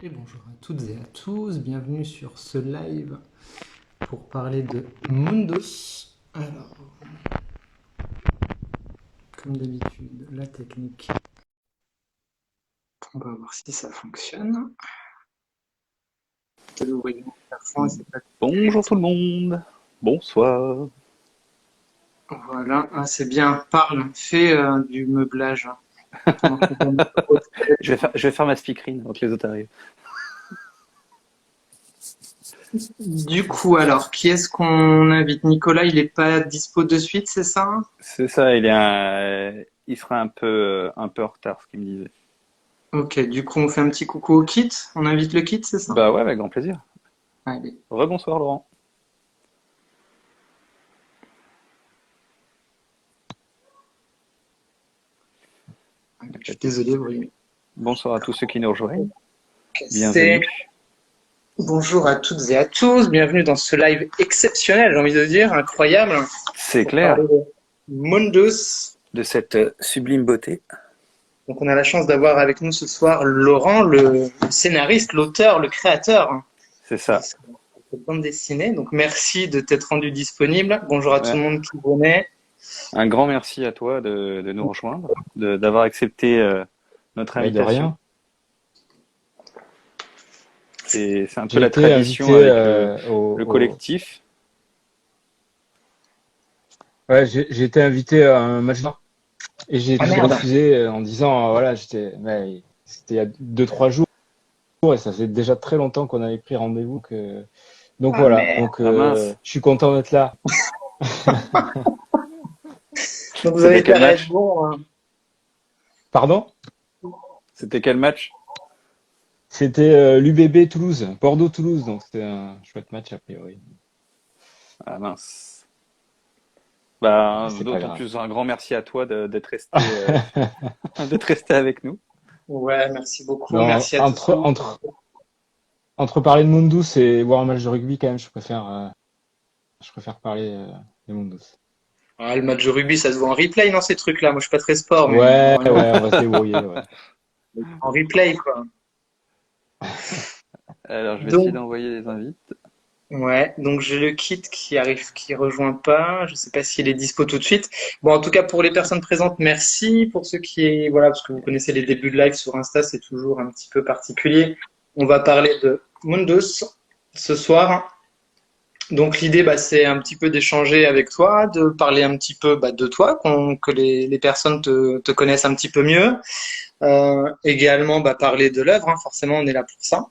Et bonjour à toutes et à tous, bienvenue sur ce live pour parler de Mundus. Alors, comme d'habitude, la technique. On va voir si ça fonctionne. Peut-être ouvrir le microphone, c'est pas Bonjour tout le monde. Bonsoir. Voilà, ah, c'est bien, parle, fais du meublage. Pendant qu'on va mettre au toilette. Je vais faire ma speakerine avant que les autres arrivent. Du coup, alors, qui est-ce qu'on invite? Nicolas, il est pas dispo de suite, c'est ça? C'est ça, il sera un peu en retard, ce qu'il me disait. Ok, du coup, on fait un petit coucou au kit. On invite le kit, c'est ça? Bah ouais, avec grand plaisir. Allez. Rebonsoir Laurent. Je suis désolé, oui. Bonsoir à tous ceux qui nous rejoignent. C'est Bienvenue. Bonjour à toutes et à tous, bienvenue dans ce live exceptionnel, j'ai envie de dire, incroyable, C'est pour parler clair, de Mundus. de cette sublime beauté. Donc on a la chance d'avoir avec nous ce soir Laurent, le scénariste, l'auteur, le créateur C'est de ça. cette bande dessinée. Donc merci de t'être rendu disponible. Bonjour à tout Ouais. le monde qui venait. Un grand merci à toi de nous rejoindre, d'avoir accepté notre Mais de invitation. rien. C'est un peu J'ai la été tradition invité avec le collectif. ouais, j'ai été invité à un match de et j'ai Ah dû merde. refuser en disant voilà, c'était il y a 2 3 jours et ça fait déjà très longtemps qu'on avait pris rendez-vous donc Ah voilà. merde. Donc Ah mince, je suis content d'être là. Donc vous avez c'était été quel à Red match? Bull, hein. Pardon? C'était quel match? C'était l'UBB Toulouse, Bordeaux Toulouse, donc c'était un chouette match a priori. Ah mince. Bah, C'est pas d'autant grave. plus un grand merci à toi d'être resté, d'être resté avec nous. Ouais, merci beaucoup, Non, merci à tous. entre parler de Mundus et voir un match de rugby quand même, je préfère parler de Mundus. Ah, le match de rugby, ça se voit en replay, non, ces trucs-là. Moi, je suis pas très sport, mais Ouais, normalement, ouais, on va se débrouiller, ouais. en replay, quoi. Alors, je vais essayer Donc, d'envoyer des invites. ouais, donc j'ai le kit qui arrive, qui rejoint pas. Je sais pas s'il est dispo tout de suite. Bon, en tout cas, pour les personnes présentes, merci. Pour ceux qui, voilà, parce que vous connaissez les débuts de live sur Insta, c'est toujours un petit peu particulier. On va parler de Mundus ce soir. Donc l'idée, bah, c'est un petit peu d'échanger avec toi, de parler un petit peu bah, de toi, que les personnes te connaissent un petit peu mieux. Également, bah, parler de l'œuvre, hein. Forcément, on est là pour ça.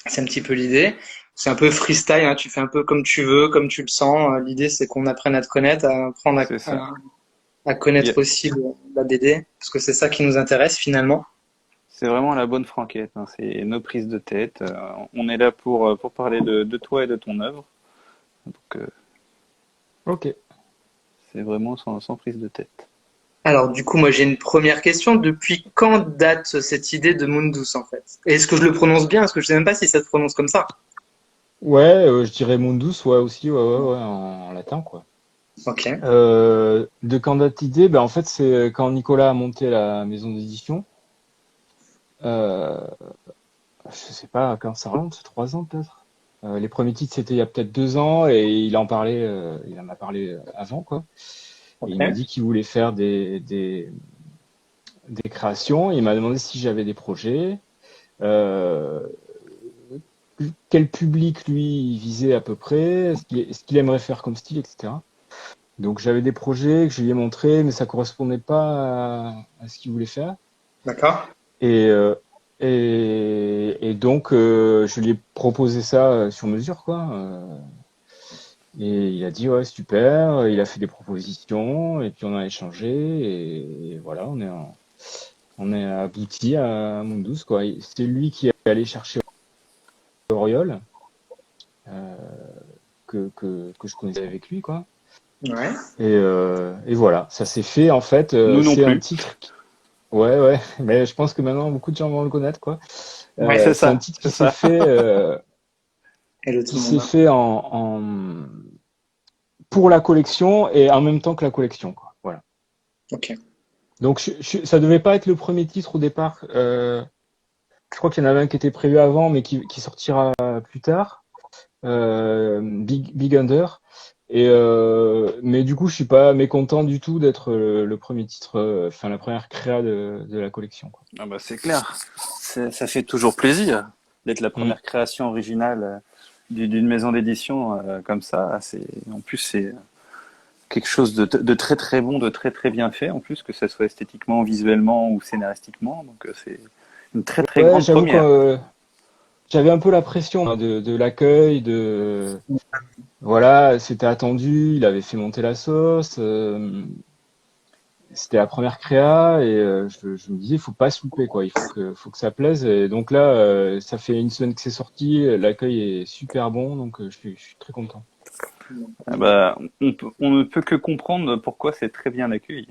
C'est un petit peu l'idée. C'est un peu freestyle, hein. Tu fais un peu comme tu veux, comme tu le sens. L'idée, c'est qu'on apprenne à te connaître, à apprendre C'est ça. à Il y a- connaître aussi la BD, parce que c'est ça qui nous intéresse finalement. C'est vraiment la bonne franquette, hein. C'est nos prises de tête. On est là pour parler de toi et de ton œuvre. Donc, Ok. c'est vraiment sans prise de tête. Alors, du coup, moi, j'ai une première question. Depuis quand date cette idée de Mundus, en fait? Et est-ce que je le prononce bien? Parce que je sais même pas si ça se prononce comme ça. Ouais, je dirais Mundus, ouais, aussi, ouais, ouais, ouais, en latin, quoi. Ok. De quand date l'idée? Ben, en fait, c'est quand Nicolas a monté la maison d'édition. Euh, je sais pas quand ça remonte, c'est 3 ans peut-être. Les premiers titres, c'était il y a peut-être 2 ans et il en a parlé avant, quoi. Et Ok. il m'a dit qu'il voulait faire des créations. Il m'a demandé si j'avais des projets. Euh, Quel public lui il visait à peu près, ce qu'il aimerait faire comme style, etc. Donc j'avais des projets que je lui ai montrés, mais ça correspondait pas à ce qu'il voulait faire. D'accord. Et, et donc je lui ai proposé ça sur mesure, quoi. Et il a dit ouais super. Il a fait des propositions et puis on a échangé et voilà on est abouti à Mundus, quoi. C'est lui qui est allé chercher Auriol, euh, que je connaissais avec lui, quoi. Ouais. Et voilà, ça s'est fait en fait. Nous non C'est un plus. titre. Ouais, ouais, mais je pense que maintenant beaucoup de gens vont le connaître, quoi. Ouais. C'est C'est un ça, titre c'est ça. Et de tout qui le s'est monde. fait pour la collection et en même temps que la collection, quoi. Voilà. Ok. Donc ça devait pas être le premier titre au départ je crois qu'il y en avait un qui était prévu avant, mais qui sortira plus tard. Big Under. Mais du coup, je suis pas mécontent du tout d'être le premier titre, enfin la première créa de la collection, quoi. Ah bah c'est clair. Ça fait toujours plaisir d'être la Mm. première création originale d'une maison d'édition comme ça. En plus, c'est quelque chose de très très bon, de très très bien fait, en plus, que ça soit esthétiquement, visuellement ou scénaristiquement. Donc c'est une très très Ouais, grande j'avoue que première. j'avais un peu la pression moi, de l'accueil, voilà, c'était attendu, il avait fait monter la sauce. C'était la première créa et je me disais, il faut pas se louper, quoi. Faut que ça plaise. Et donc là, ça fait une semaine que c'est sorti, l'accueil est super bon, donc je suis très content. Ah bah, on ne peut que comprendre pourquoi c'est très bien accueilli.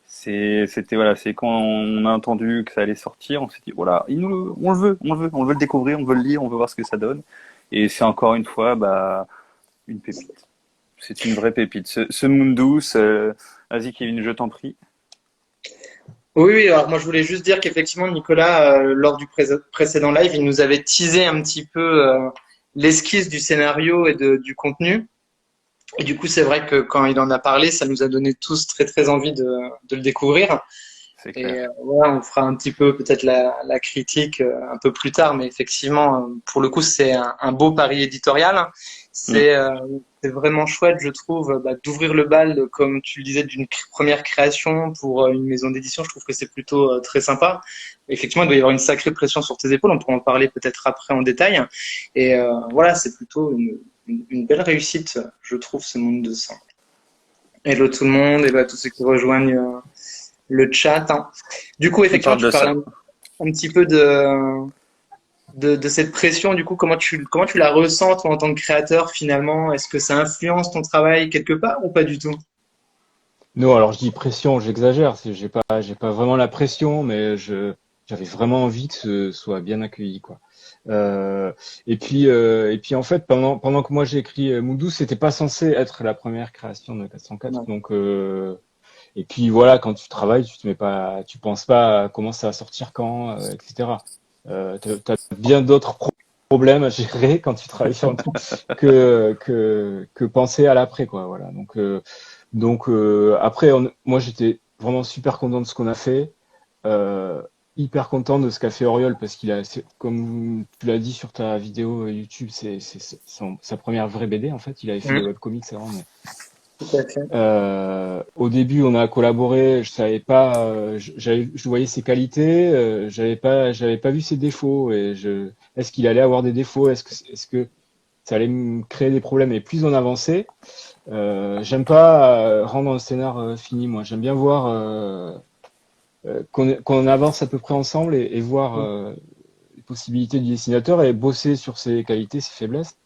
C'était voilà, c'est quand on a entendu que ça allait sortir, on s'est dit voilà, on veut le découvrir, on veut le lire, on veut voir ce que ça donne. Et c'est encore une fois bah une pépite. C'est une vraie pépite. Ce Mundus, vas-y Kevin, je t'en prie. Oui, oui, alors moi je voulais juste dire qu'effectivement Nicolas, lors du précédent live, il nous avait teasé un petit peu l'esquisse du scénario et du contenu. Et du coup, c'est vrai que quand il en a parlé, ça nous a donné tous très très envie de le découvrir. C'est Et clair. voilà, on fera un petit peu peut-être la critique un peu plus tard, mais effectivement, pour le coup, c'est un beau pari éditorial. Mm. C'est vraiment chouette, je trouve, bah, d'ouvrir le bal, comme tu le disais, d'une première création pour une maison d'édition. Je trouve que c'est plutôt très sympa. Effectivement, il doit y avoir une sacrée pression sur tes épaules. On pourra en parler peut-être après en détail. Et voilà, c'est plutôt une belle réussite, je trouve, ce monde de sang. Hello tout le monde, et bah, tous ceux qui rejoignent le chat, hein. Du coup, On effectivement, parle tu de parlais ça. un petit peu de cette pression. Du coup, comment tu la ressens, toi, en tant que créateur, finalement? Est-ce que ça influence ton travail quelque part ou pas du tout? Non, alors je dis pression, j'exagère. J'ai pas vraiment la pression, mais j'avais vraiment envie que ce soit bien accueilli, quoi. Et puis en fait, pendant que moi j'ai écrit Moodoo, c'était pas censé être la première création de 404. Ouais. Donc, et puis voilà, quand tu travailles, tu penses pas à comment ça va sortir quand, etc. T'as bien d'autres problèmes à gérer quand tu travailles sur un truc que penser à l'après, quoi. Voilà. Après, moi j'étais vraiment super content de ce qu'on a fait, euh, hyper content de ce qu'a fait Oriol parce comme tu l'as dit sur ta vidéo YouTube, sa première vraie BD en fait. Il avait fait des Mhm, webcomics avant, mais tout à fait. au début on a collaboré. Je savais pas, je voyais ses qualités, j'avais pas vu ses défauts est-ce qu'il allait avoir des défauts, est-ce que ça allait me créer des problèmes. Et plus on avançait, j'aime pas rendre un scénar fini, moi. J'aime bien voir qu'on avance à peu près ensemble et voir les possibilités du dessinateur et bosser sur ses qualités, ses faiblesses.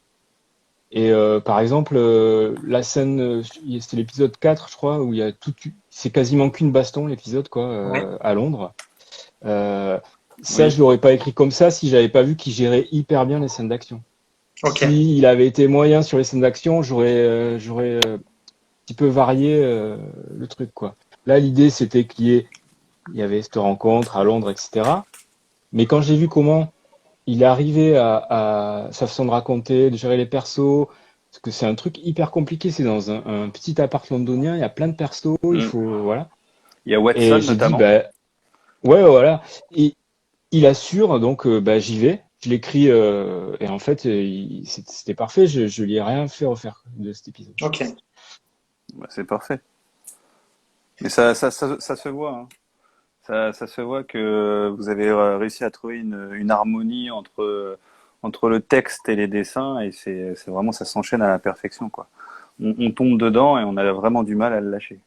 Et par exemple, la scène, c'était l'épisode 4, je crois, où il y a c'est quasiment qu'une baston, l'épisode, quoi, Ouais. à Londres. Euh, Ça, Oui. je l'aurais pas écrit comme ça si j'avais pas vu qu'il gérait hyper bien les scènes d'action. Ok. Si il avait été moyen sur les scènes d'action, j'aurais petit peu varié le truc, quoi. Là, l'idée, c'était il y avait cette rencontre à Londres, etc. Mais quand j'ai vu comment il est arrivé à sa façon de raconter, de gérer les persos, parce que c'est un truc hyper compliqué, c'est dans un petit appart londonien, il y a plein de persos, il Mm. faut, voilà. Il y a Watson Et j'ai dit, notamment. bah, ouais, voilà. Et il assure, donc, bah, j'y vais. Je l'écris, et en fait, c'était parfait. Je lui ai rien fait refaire de cet épisode. Ok. Bah, c'est parfait. Mais ça se voit, hein. Ça se voit que vous avez réussi à trouver une harmonie entre le texte et les dessins et c'est vraiment ça s'enchaîne à la perfection quoi. On tombe dedans et on a vraiment du mal à le lâcher.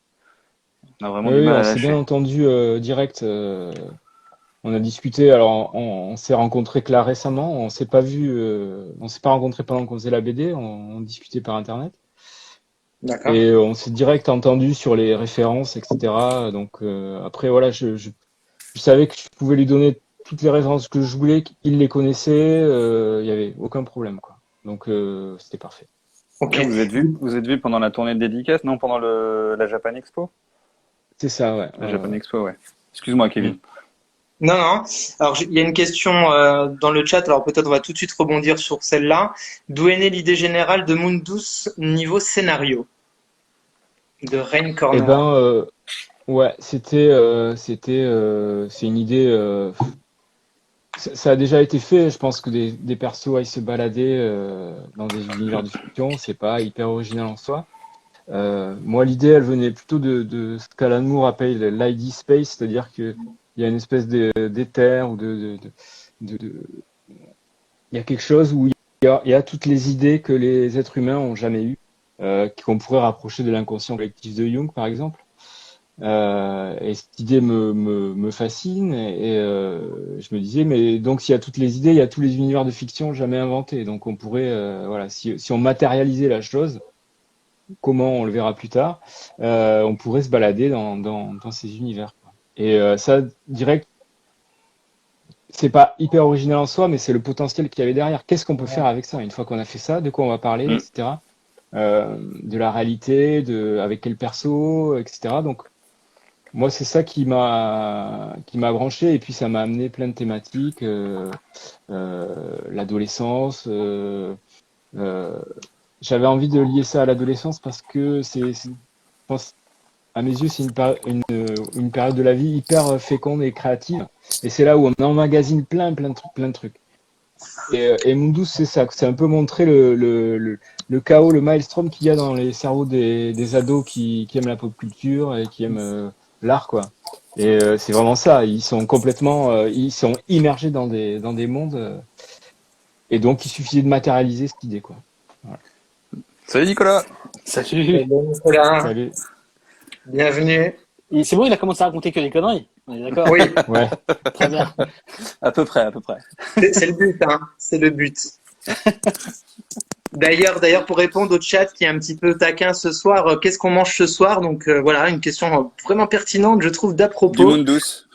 On a vraiment Oui, du oui, mal on à s'est bien lâcher. entendu direct. On a discuté. Alors, on s'est rencontrés que là récemment. On s'est pas rencontrés pendant qu'on faisait la BD. On discutait par Internet D'accord. et on s'est direct entendu sur les références, etc. Donc après, voilà, je savais que je pouvais lui donner toutes les références que je voulais. Qu'il les connaissait. Il y avait aucun problème, quoi. Donc c'était parfait. Et Ok. vous êtes vu pendant la tournée de dédicace, non pendant la Japan Expo? C'est ça, ouais. La Ouais, Japan ouais. Expo, ouais. Excuse-moi, Mm. Kevin. Non, non. Alors, il y a une question dans le chat. Alors, peut-être on va tout de suite rebondir sur celle-là. D'où est née l'idée générale de Mundus niveau scénario de Rain Eh Cornwall? ben, ouais, c'est une idée. Ça a déjà été fait. Je pense que des persos aillent se balader dans des univers de fiction, c'est pas hyper original en soi. Moi, l'idée, elle venait plutôt de ce qu'Alan Moore appelle l'ID space, c'est-à-dire que il y a une espèce d'éther ou il y a quelque chose où il y a toutes les idées que les êtres humains ont jamais eues, qu'on pourrait rapprocher de l'inconscient collectif de Jung, par exemple. Et cette idée me fascine je me disais, mais donc s'il y a toutes les idées, il y a tous les univers de fiction jamais inventés. Donc on pourrait, voilà, si on matérialisait la chose, comment on le verra plus tard, on pourrait se balader dans ces univers, quoi. Ça, direct, c'est pas hyper original en soi, mais c'est le potentiel qu'il y avait derrière. Qu'est-ce qu'on peut faire avec ça? Une fois qu'on a fait ça, de quoi on va parler, Mm. etc. De la réalité, avec quel perso, etc. Donc moi, c'est ça qui m'a branché, et puis ça m'a amené plein de thématiques, l'adolescence. Euh, J'avais envie de lier ça à l'adolescence parce que je pense, à mes yeux, c'est une période de la vie hyper féconde et créative, et c'est là où on emmagasine plein de trucs. Et Mundus, c'est ça, c'est un peu montrer le chaos, le maelstrom qu'il y a dans les cerveaux des ados qui aiment la pop culture et qui aiment l'art, quoi. C'est vraiment ça, ils sont immergés dans des mondes, et donc il suffisait de matérialiser cette idée, quoi. Voilà. Salut Nicolas. Salut. Bon, Nicolas, Salut. bienvenue. C'est bon, il a commencé à raconter que des conneries. On est d'accord? Oui, Ouais. Très bien. À peu près, à peu près. c'est le but, hein. C'est le but. D'ailleurs, pour répondre au chat qui est un petit peu taquin ce soir, qu'est-ce qu'on mange ce soir? Donc voilà, une question vraiment pertinente, je trouve, d'à Du propos. monde douce.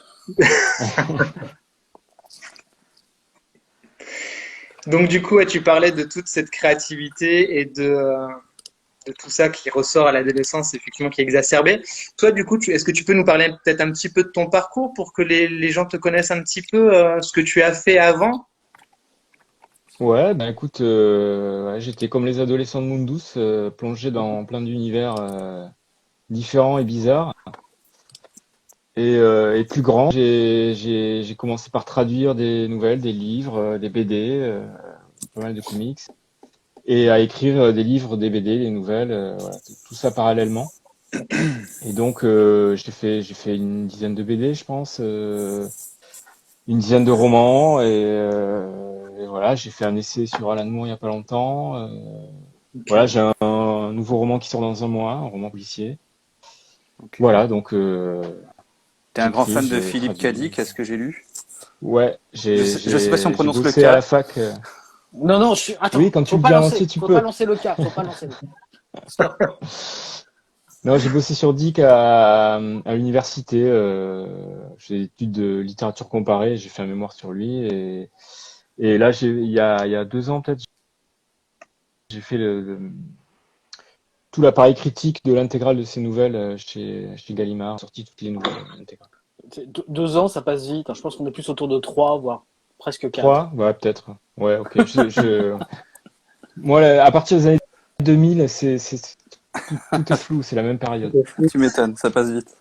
Donc du coup, ouais, tu parlais de toute cette créativité et de tout ça qui ressort à l'adolescence, effectivement, qui est exacerbé. Toi, du coup, est-ce que tu peux nous parler peut-être un petit peu de ton parcours pour que les gens te connaissent un petit peu, ce que tu as fait avant? Ouais, ben écoute, ouais, j'étais comme les adolescents de Mundus, plongé dans plein d'univers différents et bizarres. Et plus grand, j'ai commencé par traduire des nouvelles, des livres, des BD, pas mal de comics, et à écrire des livres, des BD, des nouvelles, voilà, tout ça parallèlement. Et donc j'ai fait une dizaine de BD, je pense, une dizaine de romans, et voilà, j'ai fait un essai sur Alan Moore il y a pas longtemps. Ok. Voilà, j'ai un nouveau roman qui sort dans un mois, un roman policier. Ok. Voilà, donc T'es un grand j'écris, fan de je Philippe traduis. Cadic, est-ce que j'ai lu? Ouais, Je sais pas si on j'ai prononce le bossé à K. la fac. Non, non, Oui, attends, quand tu faut le pas dis en lancer, entier, tu faut pas peux. lancer le cas, faut pas lancer le cas. Stop. Non, j'ai bossé sur DIC à l'université. J'ai des études de littérature comparée. J'ai fait un mémoire sur lui. Et là, il y a 2 ans peut-être, j'ai fait tout l'appareil critique de l'intégrale de ses nouvelles chez Gallimard. Sorti toutes les nouvelles intégrales. 2 ans, ça passe vite, hein. Je pense qu'on est plus autour de 3, voire presque 4. 3? Ouais, peut-être. Ouais, ok. Moi, à partir des années 2000, tout est flou. C'est la même période. Tu m'étonnes, ça passe vite.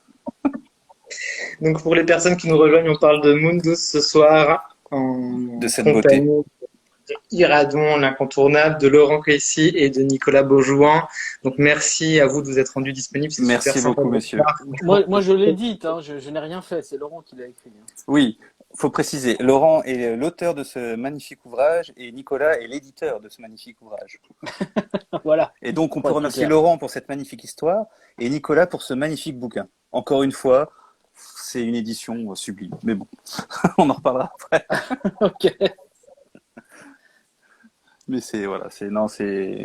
Donc pour les personnes qui nous rejoignent, on parle de Mundus ce soir De en cette beauté. compagnie de Iradon, l'incontournable, de Laurent Caissy et de Nicolas Beaujouan. Donc merci à vous de vous être rendus disponibles, c'est super Merci sympa de beaucoup, votre messieurs. part. Moi, je l'ai dit, hein, je n'ai rien fait, c'est Laurent qui l'a écrit, hein. Oui, faut préciser, Laurent est l'auteur de ce magnifique ouvrage et Nicolas est l'éditeur de ce magnifique ouvrage. Voilà, Et donc, on pour peut être plus remercier clair. Laurent pour cette magnifique histoire et Nicolas pour ce magnifique bouquin. Encore une fois, c'est une édition sublime. Mais bon, on en reparlera après. Ok. Mais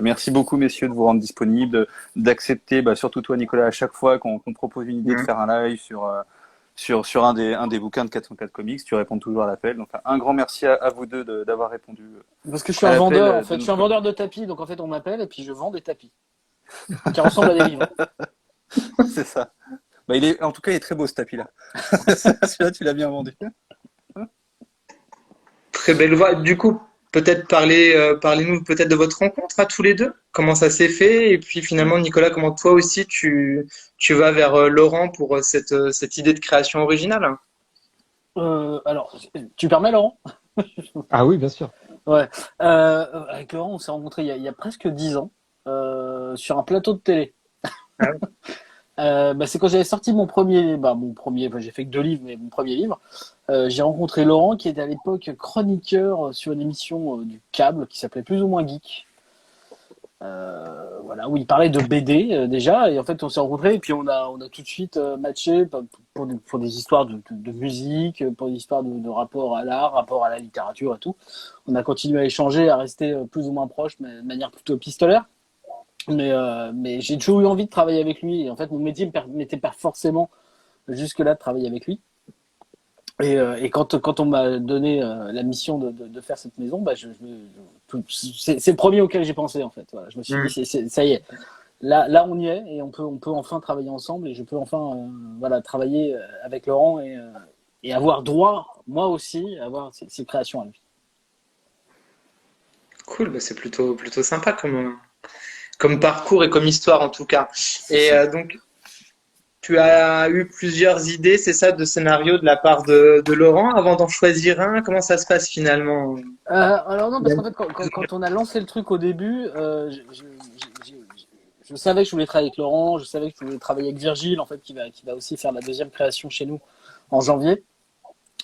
merci beaucoup, messieurs, de vous rendre disponibles, d'accepter, surtout toi, Nicolas, à chaque fois qu'on propose une idée de Mhm. faire un live sur un des bouquins de 404 Comics, tu réponds toujours à l'appel. Donc, un grand merci à vous deux d'avoir répondu Parce que je suis à un l'appel vendeur, en de fait. Je suis un notre. vendeur de tapis, donc en fait, on m'appelle et puis je vends des tapis qui ressemblent à des livres. C'est ça. En tout cas, il est très beau ce tapis-là. Celui-là, tu l'as bien vendu. très belle voix. Du coup, peut-être parlez-nous peut-être de votre rencontre à tous les deux. Comment ça s'est fait? Et puis finalement, Nicolas, comment toi aussi tu vas vers Laurent pour cette idée de création originale? Alors, tu permets, Laurent? Ah oui, bien sûr. Ouais. Avec Laurent, on s'est rencontrés il y a presque 10 ans sur un plateau de télé. Ah oui. C'est quand j'avais sorti j'ai fait que 2 livres, mais mon premier livre. J'ai rencontré Laurent qui était à l'époque chroniqueur sur une émission du câble qui s'appelait Plus ou moins Geek. Voilà, où il parlait de BD déjà, et en fait on s'est rencontrés et puis on a tout de suite matché pour des histoires de musique, pour des histoires de rapport à l'art, rapport à la littérature et tout. On a continué à échanger, à rester plus ou moins proches, mais de manière plutôt épistolaire. Mais j'ai toujours eu envie de travailler avec lui. Et en fait, mon métier me permettait pas forcément jusque-là de travailler avec lui. Et quand on m'a donné la mission de faire cette maison, c'est le premier auquel j'ai pensé en fait. Voilà, je me suis dit, ça y est, là on y est et on peut enfin travailler ensemble et je peux enfin voilà travailler avec Laurent et avoir droit moi aussi à avoir ces créations à lui. Cool, bah c'est plutôt sympa comme parcours et comme histoire en tout cas. Et donc, tu as eu plusieurs idées, c'est ça, de scénario de la part de Laurent avant d'en choisir un. Comment ça se passe finalement? Alors non, parce qu'en fait, quand on a lancé le truc au début, je savais que je voulais travailler avec Laurent, je savais que je voulais travailler avec Virgile, en fait, qui va aussi faire la deuxième création chez nous en janvier.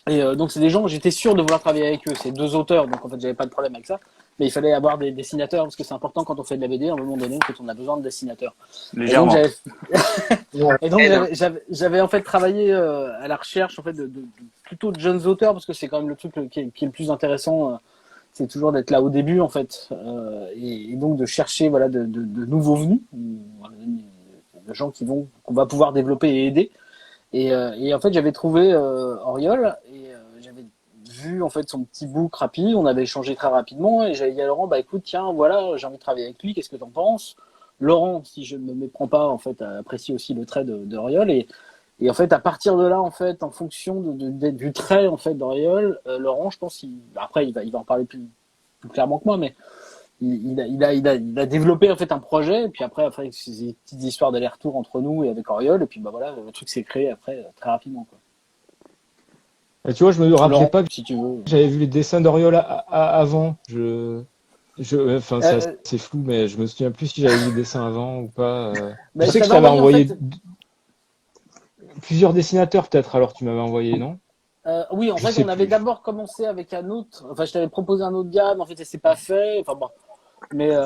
Et donc c'est des gens, j'étais sûr de vouloir travailler avec eux. C'est 2 auteurs, donc en fait j'avais pas de problème avec ça. Mais il fallait avoir des dessinateurs parce que c'est important quand on fait de la BD. À un moment donné, quand on a besoin de dessinateurs. Et donc Légèrement. j'avais en fait travaillé à la recherche en fait plutôt de jeunes auteurs parce que c'est quand même le truc qui est le plus intéressant. C'est toujours d'être là au début en fait et donc de chercher voilà de nouveaux venus, de gens qu'on va pouvoir développer et aider. Et en fait, j'avais trouvé Oriol et j'avais vu en fait son petit book rapide. On avait échangé très rapidement et j'avais dit à Laurent, bah écoute, tiens, voilà, j'ai envie de travailler avec lui. Qu'est-ce que t'en penses? Laurent, si je ne me méprends pas, en fait, apprécie aussi le trait d'Oriol et en fait, à partir de là, en fait, en fonction du trait en fait d'Oriol, Laurent, je pense, après, il va en parler plus clairement que moi, mais il a développé en fait un projet et puis après c'est des petites histoires d'aller-retour entre nous et avec Oriol et puis bah voilà le truc s'est créé après très rapidement quoi. Et tu vois, je me rappelais Laurent, pas que si tu veux. j'avais vu les dessins d'Oriol avant. Enfin, Euh, c'est flou, mais je me souviens plus si j'avais vu les dessins avant ou pas. Je Je sais que je t'avais t'avais envoyé en envoyé fait. plusieurs dessinateurs, peut-être, alors tu m'avais envoyé, non? Oui, en Je fait, sais on avait plus. d'abord commencé avec un autre. Enfin, je t'avais proposé un autre gars, mais en fait, ça s'est pas fait. Enfin bon, mais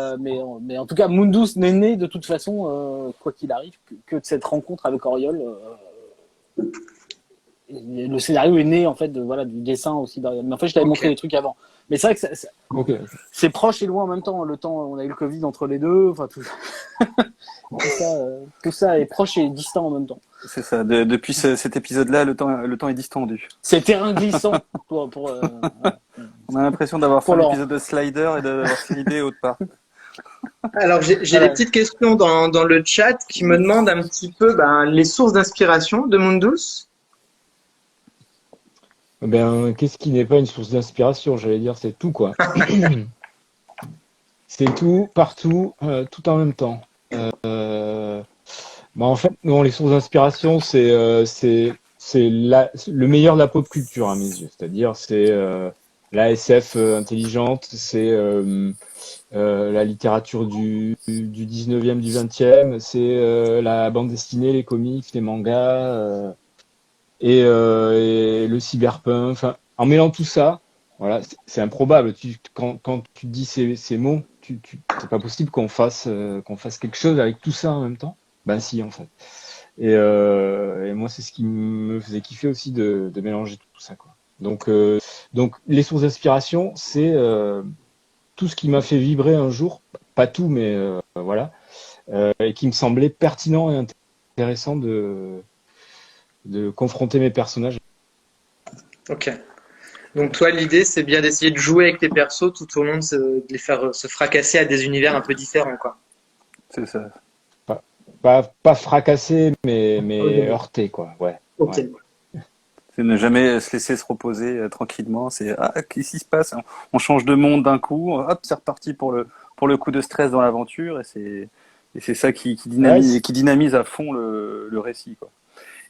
en tout cas, Mundus n'est né de toute façon, quoi qu'il arrive, que de cette rencontre avec Oriol. Et le scénario est né en fait du dessin aussi d'Oriol. Mais en fait, je t'avais montré Ok. des trucs avant. Mais c'est vrai que Ok. c'est proche et loin en même temps. Le temps, on a eu le Covid entre les deux. Enfin, tout ça est proche et distant en même temps. C'est ça. Depuis cet épisode-là, le temps est distendu. C'est terrain glissant On a l'impression d'avoir fait pour un Laurent. épisode de Slider et d'avoir slidé autre part. Alors, j'ai des Voilà. petites questions dans le chat qui me demandent un petit peu les sources d'inspiration de Mundus. Ben, qu'est-ce qui n'est pas une source d'inspiration? J'allais dire, c'est tout, quoi. C'est tout, partout, tout en même temps. En fait, non, les sources d'inspiration, c'est le meilleur de la pop culture à mes yeux. C'est-à-dire, c'est la SF intelligente, c'est la littérature du 19e, du 20e, c'est la bande dessinée, les comics, les mangas et le cyberpunk. Enfin, en mêlant tout ça, voilà, c'est improbable. Quand tu dis ces mots, c'est pas possible qu'on fasse quelque chose avec tout ça en même temps. Ben si, en fait. Et moi, c'est ce qui me faisait kiffer aussi de mélanger tout ça, quoi. Donc les sources d'inspiration, c'est tout ce qui m'a fait vibrer un jour, pas tout, mais voilà, et qui me semblait pertinent et intéressant de confronter mes personnages. Ok. Donc toi, l'idée, c'est bien d'essayer de jouer avec tes persos tout au long de les faire se fracasser à des univers un peu différents, quoi. C'est ça. Pas fracassé, mais Au début. heurté, quoi. Ouais, Ok. ouais. C'est ne jamais se laisser se reposer tranquillement. C'est qu'est-ce qui se passe? On change de monde d'un coup. Hop, c'est reparti pour le coup de stress dans l'aventure. Et c'est ça qui Ouais, dynamise à fond le récit, quoi.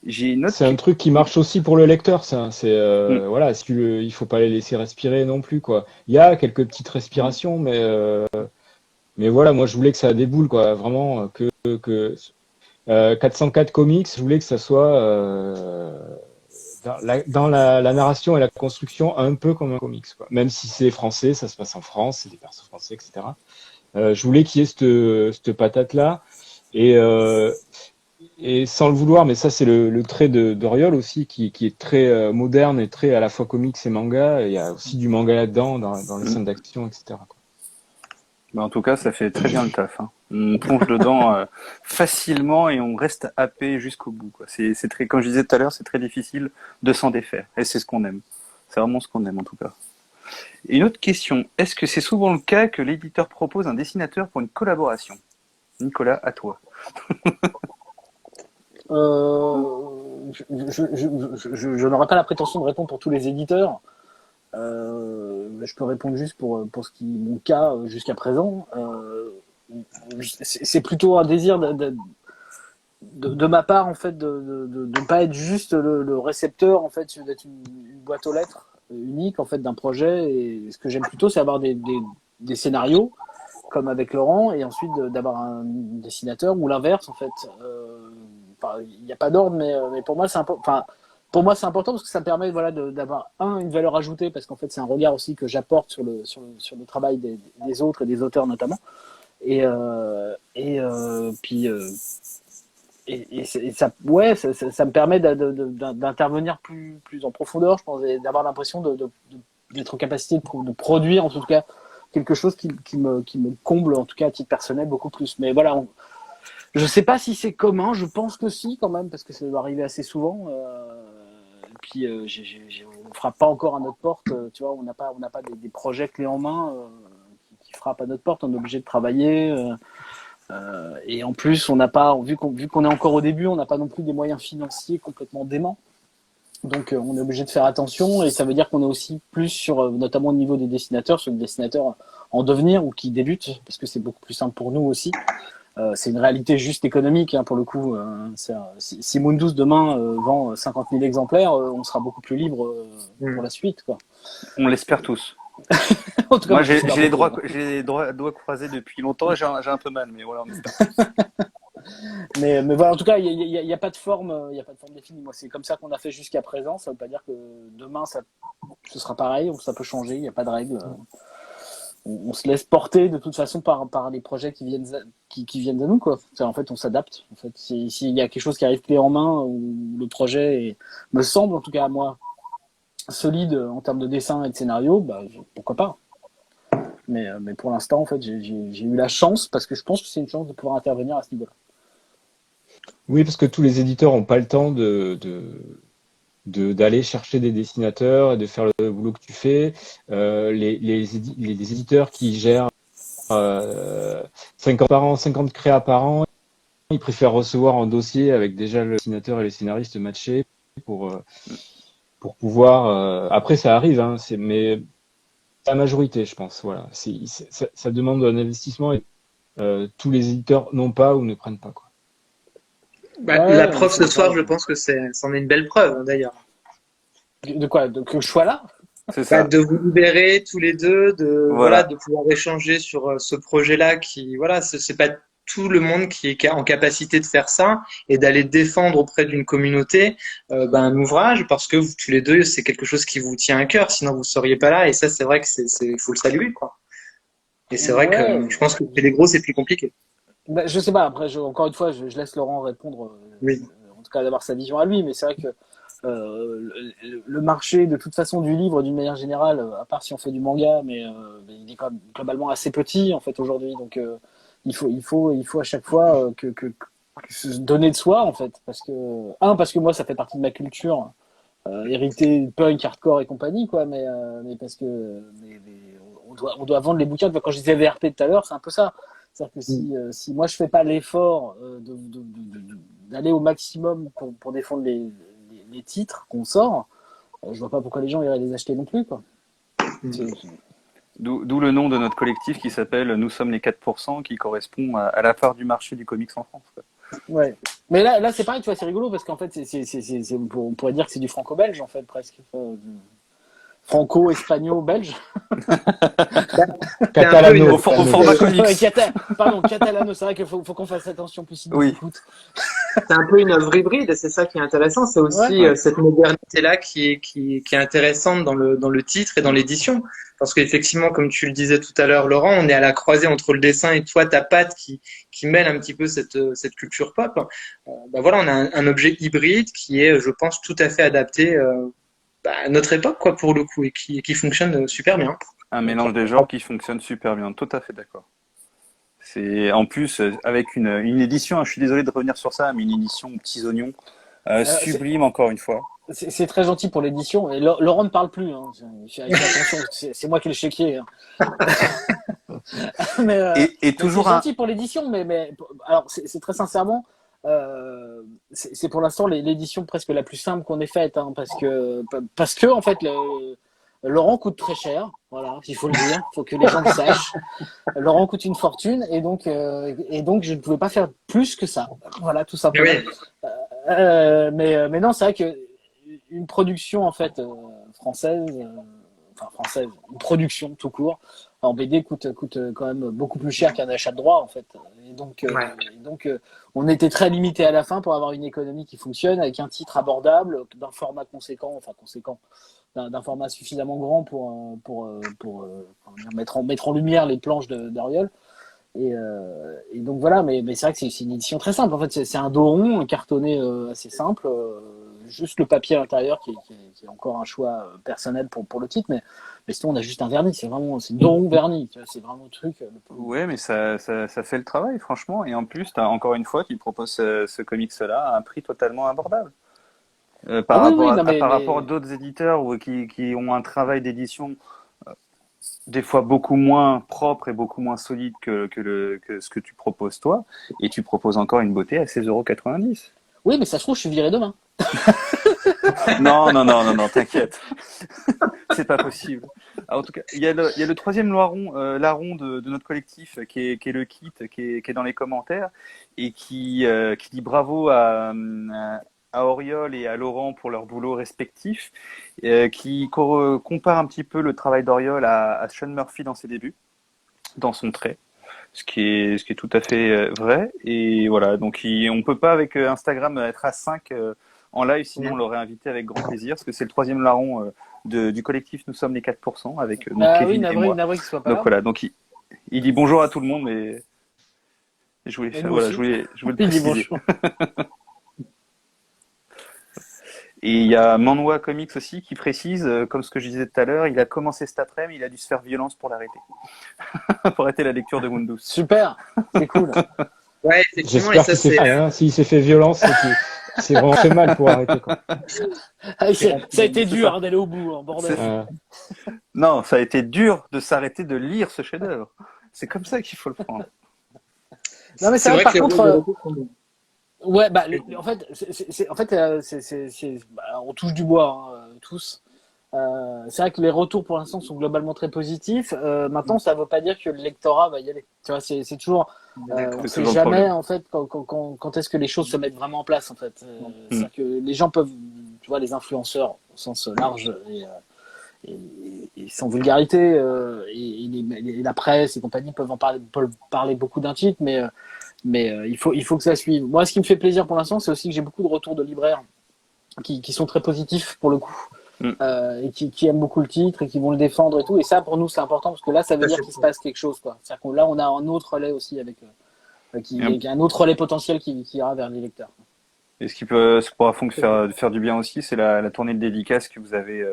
J'ai une autre. c'est un truc qui marche aussi pour le lecteur, ça. C'est Mm. voilà, il faut pas les laisser respirer non plus, quoi. Il y a quelques petites respirations, mais voilà, moi je voulais que ça déboule, quoi. Vraiment que 404 comics, je voulais que ça soit dans la narration et la construction un peu comme un comics, quoi. Même si c'est français, ça se passe en France, c'est des persos français, etc. Je voulais qu'il y ait cette patate-là. Et, euh, et sans le vouloir, mais ça c'est le trait d'Oriol aussi, qui est très moderne et très à la fois comics et manga. Et il y a aussi du manga là-dedans, dans les Mm. scènes d'action, etc., quoi. Mais en tout cas, ça fait très bien le taf, hein. On plonge dedans facilement et on reste happé jusqu'au bout, quoi. C'est très, comme je disais tout à l'heure, c'est très difficile de s'en défaire. Et c'est ce qu'on aime. C'est vraiment ce qu'on aime en tout cas. Et une autre question, est-ce que c'est souvent le cas que l'éditeur propose un dessinateur pour une collaboration? Nicolas, à toi. Je n'aurais pas la prétention de répondre pour tous les éditeurs. Je peux répondre juste pour ce qui est mon cas jusqu'à présent. C'est plutôt un désir de ma part en fait de ne pas être juste le récepteur en fait, d'être une boîte aux lettres unique en fait d'un projet. Et ce que j'aime plutôt, c'est avoir des scénarios comme avec Laurent et ensuite d'avoir un dessinateur ou l'inverse en fait. Il n'y a pas d'ordre, mais pour moi c'est important. Enfin, pour moi, c'est important parce que ça me permet voilà, d'avoir une valeur ajoutée parce qu'en fait, c'est un regard aussi que j'apporte sur le travail des autres et des auteurs notamment. Et ça, ouais, ça me permet d'intervenir plus en profondeur, je pense, et d'avoir l'impression d'être en capacité de produire en tout cas quelque chose qui me comble en tout cas à titre personnel beaucoup plus. Mais voilà, je sais pas si c'est commun, je pense que si quand même parce que ça doit arriver assez souvent. Et puis on frappe pas encore à notre porte, tu vois, on n'a pas des projets clés en main qui frappent à notre porte, on est obligé de travailler. Et en plus, on n'a pas, vu qu'on est encore au début, on n'a pas non plus des moyens financiers complètement déments. Donc, on est obligé de faire attention et ça veut dire qu'on est aussi plus sur, notamment au niveau des dessinateurs, sur des dessinateurs en devenir ou qui débutent, parce que c'est beaucoup plus simple pour nous aussi. C'est une réalité juste économique, hein, pour le coup. Si Mundus demain vend 50 000 exemplaires, on sera beaucoup plus libre pour la suite, quoi. On l'espère tous. En tout cas, Moi, j'ai j'ai les doigts croisés depuis longtemps et j'ai un peu mal, mais voilà, on espère. mais voilà, en tout cas, il y a pas de forme, il y a pas de forme définie. Moi, c'est comme ça qu'on a fait jusqu'à présent. Ça veut pas dire que demain, ce sera pareil, ou ça peut changer. Il n'y a pas de règle. On se laisse porter de toute façon par les projets qui viennent de nous, quoi. En fait, on s'adapte. En fait, s'il y a quelque chose qui arrive clé en main, ou le projet me semble, en tout cas à moi, solide en termes de dessin et de scénario, bah, pourquoi pas. Mais pour l'instant, en fait, j'ai eu la chance, parce que je pense que c'est une chance de pouvoir intervenir à ce niveau-là. Oui, parce que tous les éditeurs n'ont pas le temps d'aller chercher des dessinateurs et de faire le boulot que tu fais. Les éditeurs qui gèrent 50 par an, 50 créas par an, ils préfèrent recevoir un dossier avec déjà le dessinateur et les scénaristes matchés pour pouvoir. Après, ça arrive, hein, mais la majorité, je pense. Voilà, ça demande un investissement et tous les éditeurs n'ont pas ou ne prennent pas, quoi. Bah, Ouais, la on preuve sait ce soir, pas. je pense que c'en est une belle preuve, hein, d'ailleurs. De quoi? Que je sois là? C'est Bah, ça. de vous libérer tous les deux, voilà, Voilà. de pouvoir échanger sur ce projet-là qui, voilà, c'est pas tout le monde qui est en capacité de faire ça et d'aller défendre auprès d'une communauté un ouvrage parce que vous, tous les deux, c'est quelque chose qui vous tient à cœur, sinon vous seriez pas là. Et ça, c'est vrai que faut le saluer, quoi. Et c'est vrai que Ouais. je pense que chez les gros, c'est plus compliqué. Bah, je sais pas. Après, encore une fois, je laisse Laurent répondre. Oui. En tout cas, d'avoir sa vision à lui. Mais c'est vrai que le marché, de toute façon, du livre, d'une manière générale, à part si on fait du manga, mais il est quand même globalement assez petit en fait aujourd'hui. Donc, il faut à chaque fois se donner de soi en fait, parce que moi, ça fait partie de ma culture. Hérité punk, hardcore et compagnie, quoi, mais parce que on doit vendre les bouquins. Quand je disais VRP tout à l'heure, c'est un peu ça. C'est-à-dire que si moi je fais pas l'effort d'aller au maximum pour défendre les titres qu'on sort, je vois pas pourquoi les gens iraient les acheter non plus, quoi. C'est- D'où le nom de notre collectif qui s'appelle Nous sommes les 4%, qui correspond à la part du marché du comics en France, quoi. Ouais. Mais là, c'est pareil, tu vois, c'est rigolo parce qu'en fait, on pourrait dire que c'est du franco-belge, en fait, presque. Franco-espagnol-belge. C'est un peu une- Catalano. Au format comics. Pardon, catalano, c'est vrai qu'il faut qu'on fasse attention plus si Oui. écoute. C'est un peu une œuvre hybride, c'est ça qui est intéressant. C'est aussi Ouais. cette modernité-là qui est intéressante dans le titre et dans l'édition. Parce qu'effectivement, comme tu le disais tout à l'heure, Laurent, on est à la croisée entre le dessin et toi, ta patte qui mêle un petit peu cette culture pop. Bah voilà, on a un objet hybride qui est, je pense, tout à fait adapté à notre époque, quoi, pour le coup, et qui fonctionne super bien. Un mélange des genres qui fonctionne super bien. Tout à fait d'accord. C'est en plus avec une édition, je suis désolé de revenir sur ça, mais une édition aux petits oignons, sublime encore une fois. C'est très gentil pour l'édition. Et Laurent ne parle plus. Hein. Attention, c'est moi qui ai le chéquier. Hein. mais, Et mais toujours c'est un. gentil pour l'édition, mais alors c'est très sincèrement, c'est pour l'instant l'édition presque la plus simple qu'on ait faite, hein, parce que en fait Laurent coûte très cher, voilà, il faut le dire, il faut que les gens le sachent. Laurent coûte une fortune et donc je ne pouvais pas faire plus que ça, voilà, tout simplement. Oui. Mais non, c'est vrai que une production en fait française, une production tout court en BD coûte quand même beaucoup plus cher qu'un achat de droit en fait. Ouais. Et donc on était très limité à la fin pour avoir une économie qui fonctionne avec un titre abordable, d'un format conséquent, d'un format suffisamment grand pour mettre en lumière les planches d'Ariol. Et donc voilà, mais c'est vrai que c'est une édition très simple. En fait, c'est un dos rond, un cartonné assez simple, juste le papier à l'intérieur qui est encore un choix personnel pour le titre, mais sinon on a juste un vernis. C'est dos rond vernis. Tu vois, c'est vraiment le truc. Ouais, mais ça fait le travail, franchement. Et en plus, encore une fois, tu proposes ce comics-là à un prix totalement abordable. Ah oui, oui, non, Par rapport à d'autres éditeurs qui ont un travail d'édition des fois beaucoup moins propre et beaucoup moins solide que ce que tu proposes toi, et tu proposes encore une beauté à 16,90 €. Oui, mais ça se trouve, je suis viré demain. Non, t'inquiète. C'est pas possible. Alors, en tout cas, il y a le troisième larron de notre collectif qui est le kit, qui est dans les commentaires et qui dit bravo à Auriol et à Laurent pour leur boulot respectif, qui compare un petit peu le travail d'Auriol à Sean Murphy dans ses débuts, dans son trait. Ce qui est tout à fait vrai. Et voilà, donc on peut pas avec Instagram être à 5 en live, sinon on l'aurait invité avec grand plaisir, parce que c'est le troisième larron du collectif Nous sommes les 4%, avec donc Kevin et moi. Navré qu'il soit pas Donc là. voilà, donc il dit bonjour à tout le monde, et je voulais Et faire, nous voilà, aussi. je voulais le Il dit préciser. bonjour. Et il y a Manwa Comics aussi qui précise, comme ce que je disais tout à l'heure, il a commencé cet après-midi, il a dû se faire violence pour l'arrêter. Pour arrêter la lecture de Mundus. Super, c'est cool. Ouais, effectivement, et J'espère ça qu'il s'est c'est fait, hein, s'il s'est fait violence, c'est qu'il s'est vraiment fait mal pour arrêter, quoi. Ah, ça a été C'est dur ça. hein, d'aller au bout, hein, bordel. Non, ça a été dur de s'arrêter de lire ce chef-d'œuvre. C'est comme ça qu'il faut le prendre. Non, mais c'est vrai, vrai par que les contre, rôles de retour sont bons. ouais, bah, en fait, on touche du bois, hein, tous. C'est vrai que les retours pour l'instant sont globalement très positifs. Maintenant, ça ne veut pas dire que le lectorat va y aller. Tu vois, c'est toujours, on ne C'est sait toujours le jamais problème. en fait quand est-ce que les choses se mettent vraiment en place en fait. Mm. C'est-à-dire que les gens peuvent, tu vois, les influenceurs au sens large et sans vulgarité et la presse et compagnie peuvent parler beaucoup d'un titre, mais il faut que ça suive. Moi, ce qui me fait plaisir pour l'instant, c'est aussi que j'ai beaucoup de retours de libraires qui sont très positifs pour le coup. Et qui aiment beaucoup le titre et qui vont le défendre et tout. Et ça, pour nous, c'est important parce que là, ça veut dire qu'il se passe quelque chose, quoi. C'est-à-dire que là, on a un autre relais aussi avec, un autre relais potentiel qui ira vers les lecteurs. Et ce pourra faire du bien aussi, c'est la tournée de dédicaces que vous avez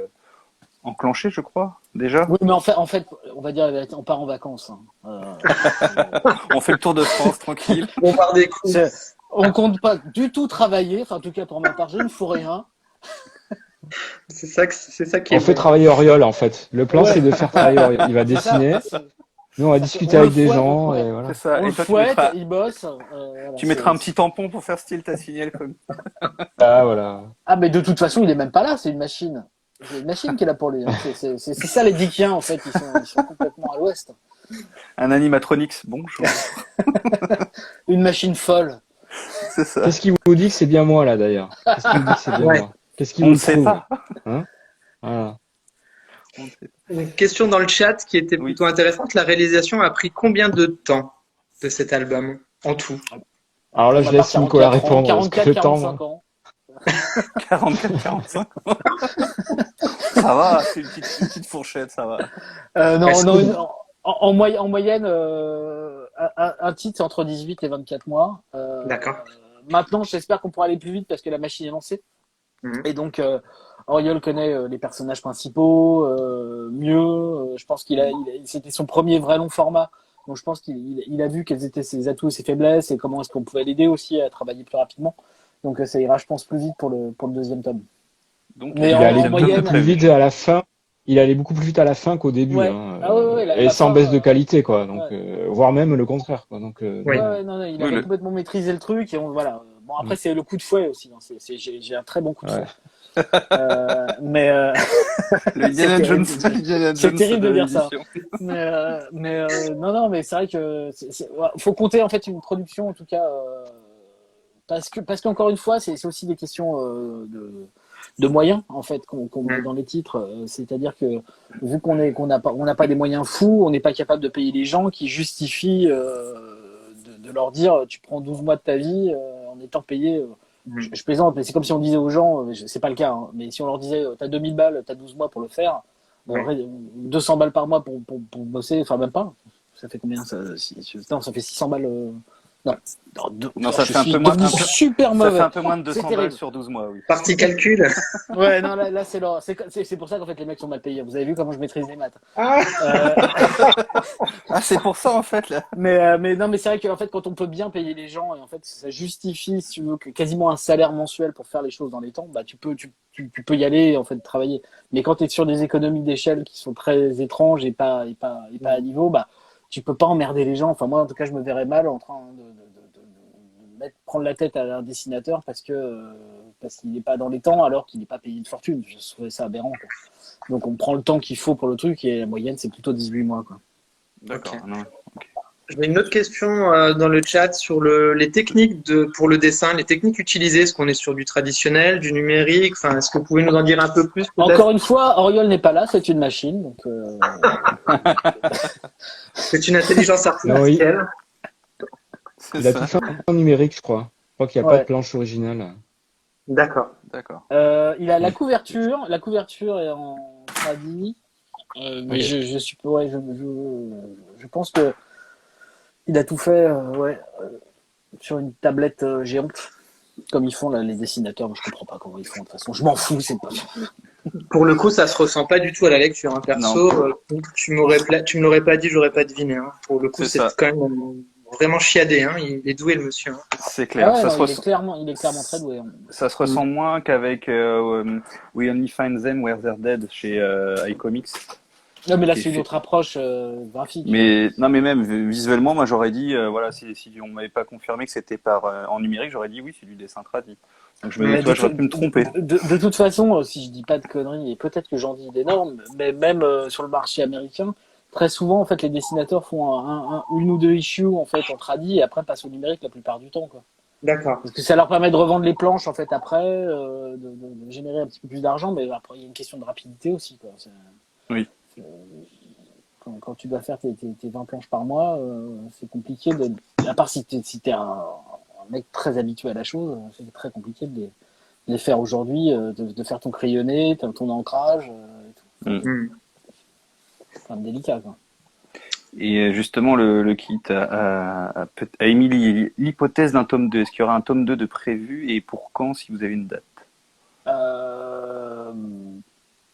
enclenchée, je crois, déjà. Oui, mais en fait, on va dire, on part en vacances. Hein. On fait le tour de France, tranquille. On part des coups. On compte pas du tout travailler. Enfin, en tout cas, pour ma part, je ne fous rien. C'est ça qui est On fait bon. travailler Auriol, en fait. Le plan, Ouais. c'est de faire travailler Auriol. Il va dessiner. Nous, on va discuter avec des gens. Et voilà. C'est ça. On Et le toi, fouette, il bosse. tu mettras un petit tampon pour faire style ta signal comme. Ah, voilà. Ah, mais de toute façon, il est même pas là, c'est une machine. C'est une machine qui est là pour lui. Hein. C'est ça les Dickiens en fait, ils sont complètement à l'ouest. Un animatronics, bonjour. Une machine folle. C'est ça. Qu'est-ce qui vous dit que c'est bien moi là d'ailleurs? Qu'est-ce qui vous dit que c'est bien Ouais. moi? Qu'est-ce qui On vous ne sait prouve? pas. Hein voilà. On ne sait pas. Une question dans le chat qui était Oui. plutôt intéressante. La réalisation a pris combien de temps de cet album en tout? Alors là, Pour je ma part, laisse Nicolas 44 ans, répondre. Parce que 44, le temps, 45 ans. 44, 45. Ça va, c'est une petite fourchette, ça va. Est-ce Non, que- en moyenne, un titre c'est entre 18 et 24 mois. D'accord. Maintenant, j'espère qu'on pourra aller plus vite parce que la machine est lancée. Mhm. Et donc, Auriol connaît les personnages principaux mieux. Je pense c'était son premier vrai long format. Donc, je pense qu'il a vu quels étaient ses atouts et ses faiblesses et comment est-ce qu'on pouvait l'aider aussi à travailler plus rapidement. Donc, ça ira, je pense, plus vite pour le deuxième tome. Donc, Mais il en allait moyenne- beaucoup plus vite à la fin. Il allait beaucoup plus vite à la fin qu'au début, Ouais. hein, Ah ouais, et la sans fin, baisse de qualité, quoi. Donc, ouais. voire même le contraire, quoi. Donc, Oui. Ouais, non, il Oui, avait complètement maîtrisé le truc et voilà. Bon, après, c'est le coup de fouet aussi. Hein. J'ai un très bon coup de ouais. fouet. Mais le Indiana c'est Jones, terrible. Indiana C'est Jones terrible de dire ça. l'édition. Non, mais c'est vrai que faut compter en fait une production en tout cas parce qu'encore une fois, c'est aussi des questions de moyens en fait qu'on met dans les titres. C'est-à-dire que vu qu'on n'a pas des moyens fous, on n'est pas capable de payer les gens qui justifient de leur dire tu prends 12 mois de ta vie en étant payé. Je plaisante, mais c'est comme si on disait aux gens, c'est pas le cas, hein, mais si on leur disait t'as 2000 balles, t'as 12 mois pour le faire, Ouais. 200 balles par mois pour bosser, enfin même pas. Ça fait combien ça non, ça fait 600 balles. Non, ça je fait un suis peu moins. devenu super Ça mauvais. fait un peu moins de C'est 200 terrible. balles sur 12 mois, oui. Partie calcul. Ouais, non, là c'est pour ça qu'en fait les mecs sont mal payés. Vous avez vu comment je maîtrise les maths. Ah, Ah, c'est pour ça, en fait, là. Mais non, mais c'est vrai qu'en fait quand on peut bien payer les gens et en fait ça justifie si tu veux quasiment un salaire mensuel pour faire les choses dans les temps, bah tu peux y aller en fait travailler. Mais quand tu es sur des économies d'échelle qui sont très étranges et pas à niveau, bah tu peux pas emmerder les gens. Enfin moi en tout cas je me verrais mal en train de prendre la tête à un dessinateur parce qu'il n'est pas dans les temps alors qu'il n'est pas payé une fortune. Je trouvais ça aberrant, quoi. Donc on prend le temps qu'il faut pour le truc et la moyenne c'est plutôt 18 mois, quoi. D'accord. Ok. Non. J'ai une autre question dans le chat sur les techniques pour le dessin, les techniques utilisées. Est-ce qu'on est sur du traditionnel, du numérique? Enfin, est-ce que vous pouvez nous en dire un peu plus peut-être? Encore une fois, Auriol n'est pas là, c'est une machine. Donc, C'est une intelligence artificielle. C'est Il a ça. tout fait en numérique, je crois. Je crois qu'il n'y a Ouais. pas de planche originale. D'accord. D'accord. il a la couverture est en tradi. Mais Ok. je pense que il a tout fait sur une tablette géante, comme ils font là, les dessinateurs. Moi, je comprends pas comment ils font de toute façon. Je m'en fous, c'est pas. Pour le coup, ça se ressent pas du tout à la lecture. Hein. Perso, tu me l'aurais pas dit, j'aurais pas deviné. Hein. Pour le coup, C'est c'est ça. quand même vraiment chiadé. Hein. Il est doué, le monsieur. Hein. C'est clair. Ah ouais, ça, non, se il ressent, est clairement très doué. Hein. ça se ressent moins qu'avec We Only Find Them Where They're Dead chez iComics. Non, mais là, Qui c'est une fait- autre approche graphique. Mais non, mais même visuellement, moi j'aurais dit, voilà, si on m'avait pas confirmé que c'était en numérique, j'aurais dit oui, c'est du dessin tradi. Donc je me Mais dis, toi, j'aurais pu me tromper. De toute façon, si je dis pas de conneries, et peut-être que j'en dis d'énormes, mais même sur le marché américain, très souvent, en fait, les dessinateurs font une ou deux issues en fait en tradi et après passent au numérique la plupart du temps, quoi. D'accord. Parce que ça leur permet de revendre les planches en fait après, de générer un petit peu plus d'argent, mais après il y a une question de rapidité aussi, quoi. Oui. Quand tu dois faire tes 20 planches par mois, c'est compliqué à part si t'es un mec très habitué à la chose, c'est très compliqué de les faire aujourd'hui, de faire ton crayonné, ton ancrage, et tout. Mm. C'est quand même délicat, quoi. Et justement, le kit a émis l'hypothèse d'un tome 2. Est-ce qu'il y aura un tome 2 de prévu et pour quand, si vous avez une date?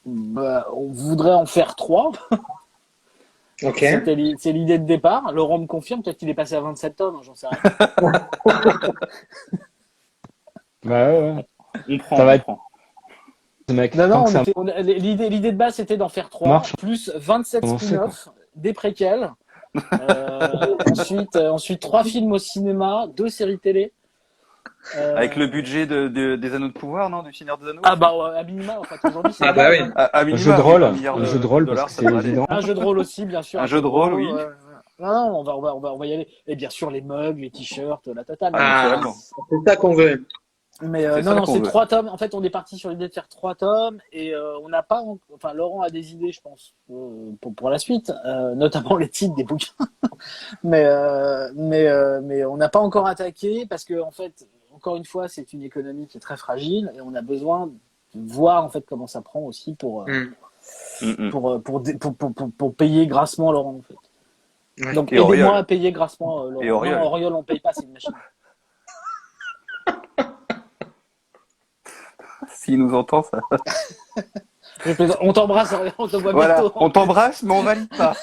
On voudrait en faire 3. Ok. C'est l'idée de départ. Laurent me confirme, peut-être qu'il est passé à 27 tomes, hein, j'en sais rien. Bah ouais. On prend, Ça va on être- prend. Ce mec, Non, tant non, que ça l'idée de base c'était d'en faire 3, marche, plus 27 on en fait, spin-offs, des préquels, ensuite 3 films au cinéma, 2 séries télé, Avec le budget des Anneaux de Pouvoir, non, du Seigneur des Anneaux. Ah bah à minima, en fait, aujourd'hui c'est Ah bah dingue, oui. hein. À Un minima, jeu de oui, rôle, 20 milliards un jeu de rôle parce dollars, que ça c'est devrait aller. évident. Un jeu de rôle aussi, bien sûr. Un jeu de rôle, oui. ouais. Non, on va y aller. Et bien sûr, les mugs, les t-shirts, la totale. Ah, Ah, naturellement. c'est ça qu'on veut. Mais C'est ça non, qu'on c'est veut. 3 tomes. En fait, on est parti sur l'idée de faire 3 tomes et on n'a pas. Enfin, Laurent a des idées, je pense, pour la suite, notamment les titres des bouquins. mais on n'a pas encore attaqué parce que en fait, encore une fois, c'est une économie qui est très fragile et on a besoin de voir en fait comment ça prend aussi pour payer grassement Laurent en fait. Ouais. Donc Et aidez-moi Auriol. à payer grassement Laurent. Et Auriol. Non, Auriol, on paye pas, c'est une machine. S'il nous entend, ça. Je plaisante. On t'embrasse, Auriol, on te voit Voilà, bientôt. on t'embrasse, mais on valide pas.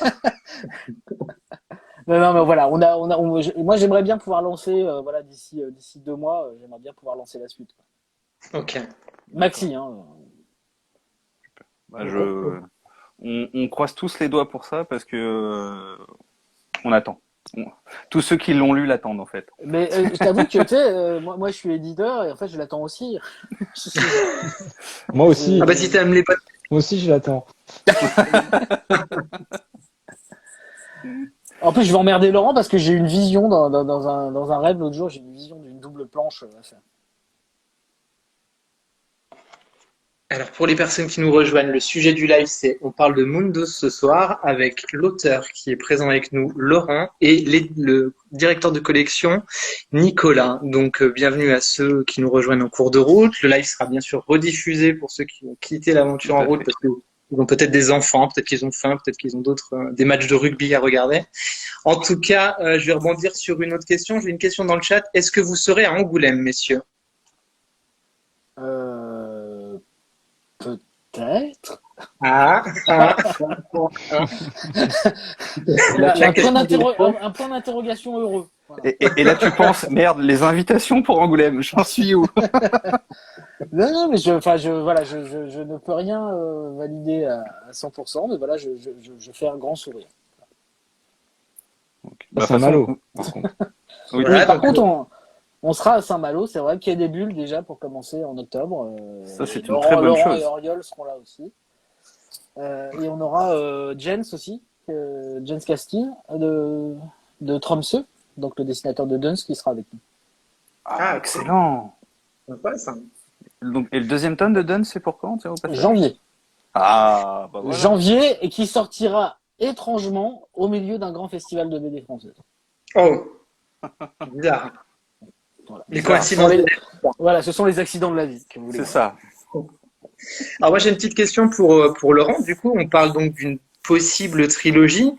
Non, mais voilà, moi j'aimerais bien pouvoir lancer, voilà, d'ici 2 mois, j'aimerais bien pouvoir lancer la suite, quoi. Ok. Maxi, hein. Bah, on croise tous les doigts pour ça parce que on attend. Tous ceux qui l'ont lu l'attendent en fait. Mais je t'avoue que tu sais, moi je suis éditeur et en fait je l'attends aussi. Moi aussi, Ah bah si t'aimes les potes. moi aussi, je l'attends. En plus je vais emmerder Laurent parce que j'ai eu une vision dans un rêve l'autre jour, j'ai eu une vision d'une double planche à faire. Alors pour les personnes qui nous rejoignent, le sujet du live c'est on parle de Mundos ce soir avec l'auteur qui est présent avec nous, Laurent, et le directeur de collection, Nicolas. Donc bienvenue à ceux qui nous rejoignent en cours de route. Le live sera bien sûr rediffusé pour ceux qui ont quitté l'aventure Tout à en route fait. parce que ils ont peut-être des enfants, peut-être qu'ils ont faim, peut-être qu'ils ont d'autres des matchs de rugby à regarder. En tout cas, je vais rebondir sur une autre question. J'ai une question dans le chat. Est-ce que vous serez à Angoulême, messieurs? Peut-être. Ah. Un point d'interrogation heureux. Voilà. Et là tu penses, merde, les invitations pour Angoulême, j'en suis où? Non, mais je ne peux rien valider à 100%, mais voilà, je fais un grand sourire. Bah, Saint-Malo, par contre. Oui, Voilà, Oui, par donc, contre, on sera à Saint-Malo, c'est vrai qu'il y a des bulles déjà pour commencer en octobre. Ça, c'est Et une très bonne Laurent chose. et Auriol seront là aussi. Et on aura Jens aussi, Jens Castille de Tromsø, donc le dessinateur de Duns qui sera avec nous. Ah, excellent. sympa, ça. Donc, et le deuxième tome de Dun, c'est pour quand, tiens, au passage? Janvier. Ah, bah voilà. Janvier et qui sortira étrangement au milieu d'un grand festival de BD française. Oh, bizarre. Voilà. Les Voilà, coïncidences. Voilà, ce sont les accidents de la vie que vous voulez. C'est ça. Alors moi j'ai une petite question pour Laurent. Du coup, on parle donc d'une possible trilogie.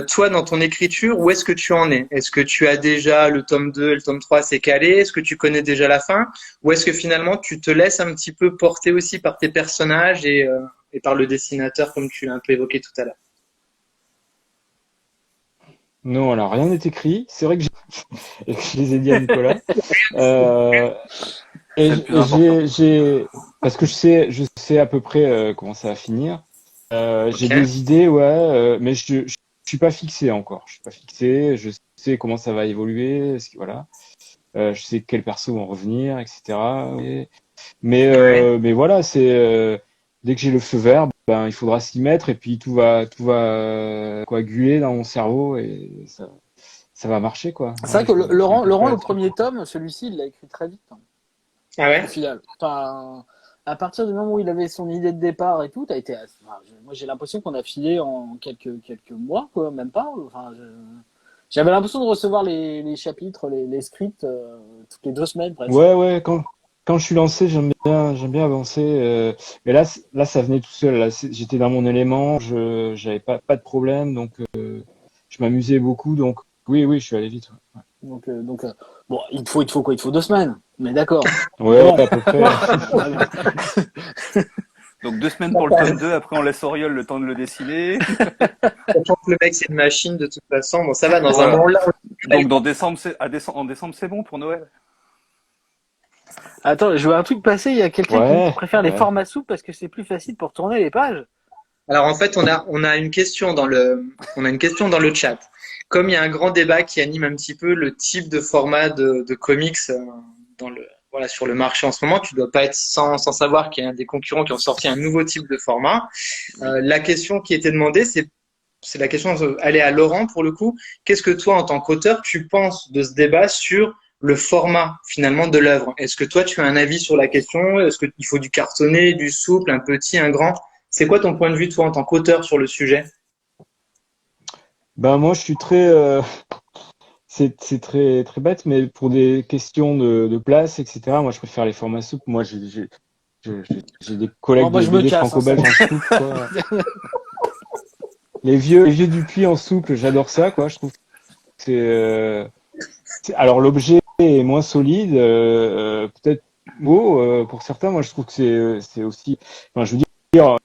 Toi, dans ton écriture, où est-ce que tu en es? Est-ce que tu as déjà le tome 2 et le tome 3 c'est calé? Est-ce que tu connais déjà la fin? Ou est-ce que finalement tu te laisses un petit peu porter aussi par tes personnages et par le dessinateur comme tu l'as un peu évoqué tout à l'heure? Non, alors rien n'est écrit. C'est vrai que et que je les ai dit à Nicolas. Et C'est le plus important. parce que je sais à peu près comment ça va finir. J'ai Ok. des idées, ouais, mais je suis pas fixé encore. Je suis pas fixé. Je sais comment ça va évoluer. Voilà. Je sais quels persos vont revenir, etc. Mais voilà, c'est dès que j'ai le feu vert, ben il faudra s'y mettre et puis tout va coaguler dans mon cerveau et ça va marcher quoi. C'est vrai que Laurent, le premier tome, celui-ci, il l'a écrit très vite, hein, Ah ouais? au final. Enfin, à partir du moment où il avait son idée de départ et tout, moi j'ai l'impression qu'on a filé en quelques mois, quoi, même pas. Enfin, j'avais l'impression de recevoir les chapitres, les scripts toutes les 2 semaines presque. Ouais, quand je suis lancé, j'aime bien avancer. Mais là, ça venait tout seul. Là, j'étais dans mon élément, j'avais pas de problème, donc je m'amusais beaucoup. Donc oui, je suis allé vite. Donc bon, il faut quoi? Il faut 2 semaines. Mais d'accord. Ouais, Bon. à peu près. Donc 2 semaines pour le tome 2, après on laisse Auriol le temps de le dessiner. Sachant que le mec c'est une machine de toute façon, bon ça va dans Voilà. un moment là. Donc en décembre, c'est bon pour Noël. Attends, je vois un truc passer. Il y a quelqu'un Ouais, qui préfère les ouais. formats souples parce que c'est plus facile pour tourner les pages. Alors en fait on a une question dans le chat. Comme il y a un grand débat qui anime un petit peu le type de format de comics voilà, sur le marché en ce moment, tu dois pas être sans savoir qu'il y a des concurrents qui ont sorti un nouveau type de format. La question qui était demandée, c'est la question, elle est à Laurent pour le coup. Qu'est-ce que toi, en tant qu'auteur, tu penses de ce débat sur le format finalement de l'œuvre? Est-ce que toi, tu as un avis sur la question? Est-ce qu'il faut du cartonné, du souple, un petit, un grand? C'est quoi ton point de vue, toi, en tant qu'auteur sur le sujet? Ben moi, je suis très, c'est très très bête, mais pour des questions de place, etc. Moi, je préfère les formats souples. Moi, j'ai des Bon, collègues moi, de je me BD casse, hein, franco-belges en souple, quoi. Les vieux Dupuis en souple, j'adore ça, quoi. Je trouve que alors l'objet est moins solide, peut-être beau pour certains. Moi, je trouve que c'est aussi. Enfin, je veux dire,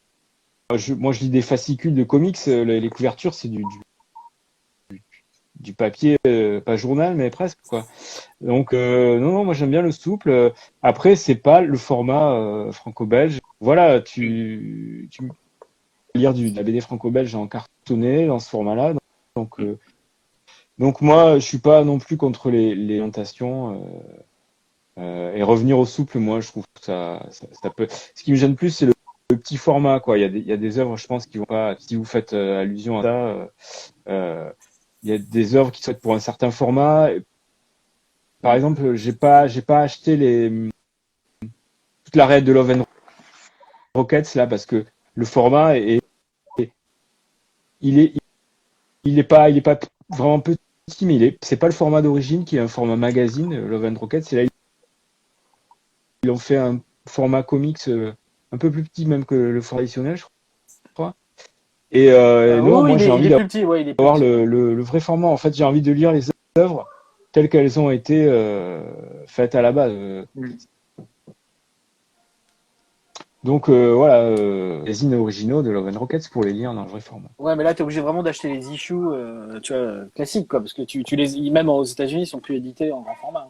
moi, je lis des fascicules de comics. Les couvertures, c'est du papier, pas journal, mais presque, quoi. Donc, non, non, moi, j'aime bien le souple. Après, c'est pas le format franco-belge. Voilà, tu peux lire de la BD franco-belge en cartonné dans ce format-là. Donc, donc moi, je suis pas non plus contre les tentations. Et revenir au souple, moi, je trouve que ça peut. Ce qui me gêne plus, c'est le petit format, quoi. Il y a des œuvres, je pense, qui vont pas. Si vous faites allusion à ça, il y a des œuvres qui sont faites pour un certain format. Par exemple, j'ai pas acheté toute la raid de Love and Rockets là parce que le format il est, il est pas vraiment petit, mais c'est pas le format d'origine qui est un format magazine, Love and Rockets. Et là, ils ont fait un format comics un peu plus petit même que le format traditionnel, je crois. Et non, oui, moi j'ai il envie est plus petit, ouais, il est plus d'avoir petit. le vrai format. En fait, j'ai envie de lire les œuvres telles qu'elles ont été faites à la base. Mm. Donc voilà, les originaux de Love and Rockets pour les lire dans le vrai format. Ouais, mais là, t'es obligé vraiment d'acheter les issues, tu vois, classiques, quoi, parce que même aux États-Unis, ils sont plus édités en grand format.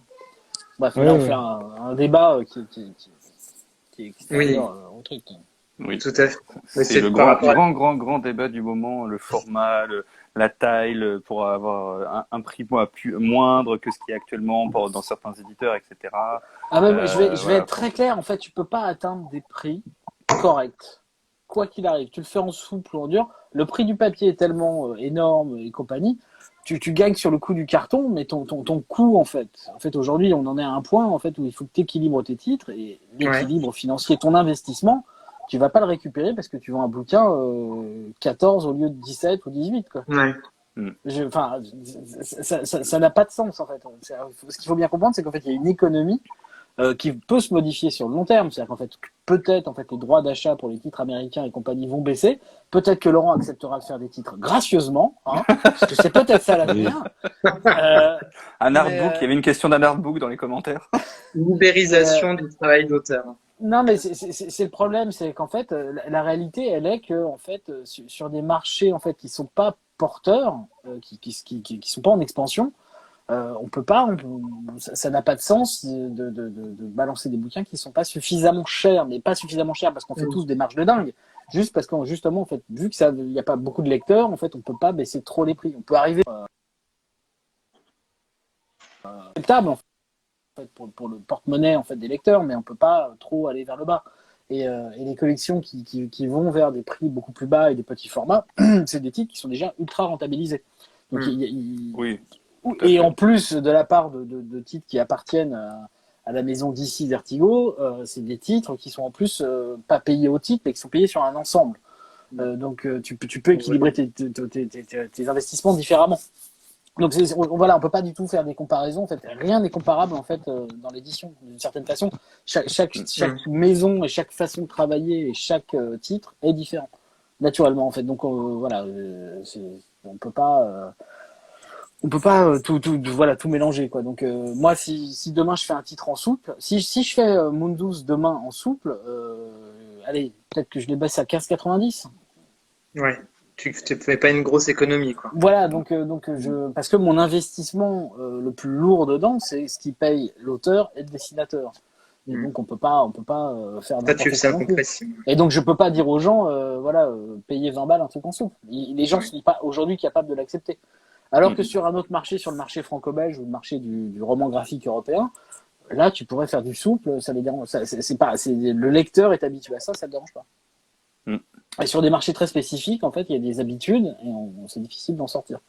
Bref, Ouais, là, on ouais. fait un débat qui est Oui, extérieur au truc. Oui, tout à fait. Mais c'est le c'est par grand, rapport à... grand débat du moment, le format, la taille, pour avoir un prix moindre que ce qui est actuellement dans certains éditeurs, etc. Ah, même, je vais Voilà. être très clair, en fait, tu peux pas atteindre des prix corrects. Quoi qu'il arrive, tu le fais en souple ou en dur, le prix du papier est tellement énorme et compagnie, tu gagnes sur le coût du carton, mais ton coût, en fait, aujourd'hui, on en est à un point, en fait, où il faut que tu équilibres tes titres et Ouais. l'équilibre financier, ton investissement, tu vas pas le récupérer parce que tu vends un bouquin 14 au lieu de 17 ou 18, quoi. Ouais. Enfin, ça n'a pas de sens, en fait. Ce qu'il faut bien comprendre, c'est qu'en fait, il y a une économie qui peut se modifier sur le long terme. C'est-à-dire qu'en fait, peut-être en fait, les droits d'achat pour les titres américains et compagnie vont baisser. Peut-être que Laurent acceptera de faire des titres gracieusement, hein, parce que c'est peut-être ça l'avenir. Un Mais, artbook, il y avait une question d'un artbook dans les commentaires. Ubérisation du travail d'auteur. non, mais c'est le problème, c'est qu'en fait, la réalité, elle est que en fait, sur des marchés en fait qui sont pas porteurs, qui sont pas en expansion, on peut pas, ça n'a pas de sens de balancer des bouquins qui sont pas suffisamment chers, mais pas suffisamment chers parce qu'on fait tous des marges de dingue. Juste parce qu'on justement, en fait, vu que ça, il n'y a pas beaucoup de lecteurs, en fait, on peut pas baisser trop les prix. On peut arriver acceptable en fait pour le porte-monnaie en fait des lecteurs, mais on peut pas trop aller vers le bas. Et les collections qui vont vers des prix beaucoup plus bas et des petits formats, c'est des titres qui sont déjà ultra rentabilisés. Donc Oui, et en plus de la part de titres qui appartiennent à la maison DC Vertigo, c'est des titres qui sont en plus pas payés au titre, mais qui sont payés sur un ensemble. Donc tu peux équilibrer tes investissements différemment. Donc voilà, on peut pas du tout faire des comparaisons. En fait, rien n'est comparable en fait dans l'édition d'une certaine façon. Chaque maison et chaque façon de travailler et chaque titre est différent naturellement en fait. Donc voilà, on peut pas. On peut pas tout mélanger quoi. Donc moi si demain je fais un titre en souple, si je fais Mundus demain en souple, allez, peut-être que je les baisse à 15,90. Ouais. Tu ne fais pas une grosse économie, quoi. Voilà, parce que mon investissement le plus lourd dedans, c'est ce qui paye l'auteur et le dessinateur. Et donc on peut pas faire Ça, tu n'importe c'est quoi non plus. incompressible. Et donc je peux pas dire aux gens payez 20 balles un truc en souple. Les gens sont pas aujourd'hui capables de l'accepter. Alors que sur un autre marché, sur le marché franco-belge ou le marché du roman graphique européen, Là, tu pourrais faire du souple, ça les dérange. C'est pas, le lecteur est habitué à ça, ça ne dérange pas. Mm. Et sur des marchés très spécifiques, en fait, il y a des habitudes et c'est difficile d'en sortir.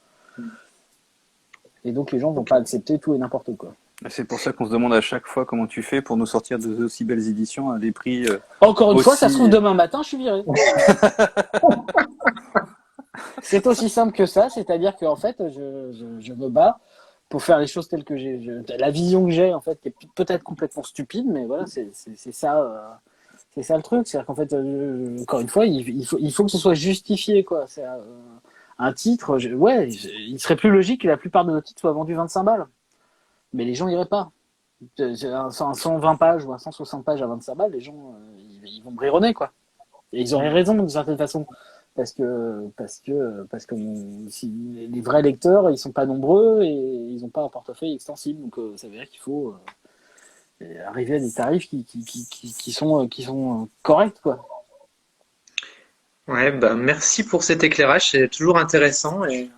Et donc, les gens vont pas accepter tout et n'importe quoi. C'est pour ça qu'on se demande à chaque fois comment tu fais pour nous sortir de aussi belles éditions à des prix. Encore une aussi... fois, ça se trouve demain matin, je suis viré. C'est aussi simple que ça, c'est-à-dire qu'en fait, je me bats pour faire les choses telles que la vision que j'ai, en fait, qui est peut-être complètement stupide, mais voilà, c'est ça. C'est ça le truc, c'est-à-dire qu'en fait, encore une fois, il faut que ce soit justifié, quoi. C'est un titre, il serait plus logique que la plupart de nos titres soient vendus 25 balles. Mais les gens iraient pas. Un 120 pages ou un 160 pages à 25 balles, les gens, ils vont brironner, quoi. Et ils auraient raison, d'une certaine façon. Parce que si les vrais lecteurs, ils sont pas nombreux et ils ont pas un portefeuille extensible. Donc, ça veut dire qu'il faut arriver à des tarifs qui sont corrects, quoi. Ouais, bah, merci pour cet éclairage, c'est toujours intéressant et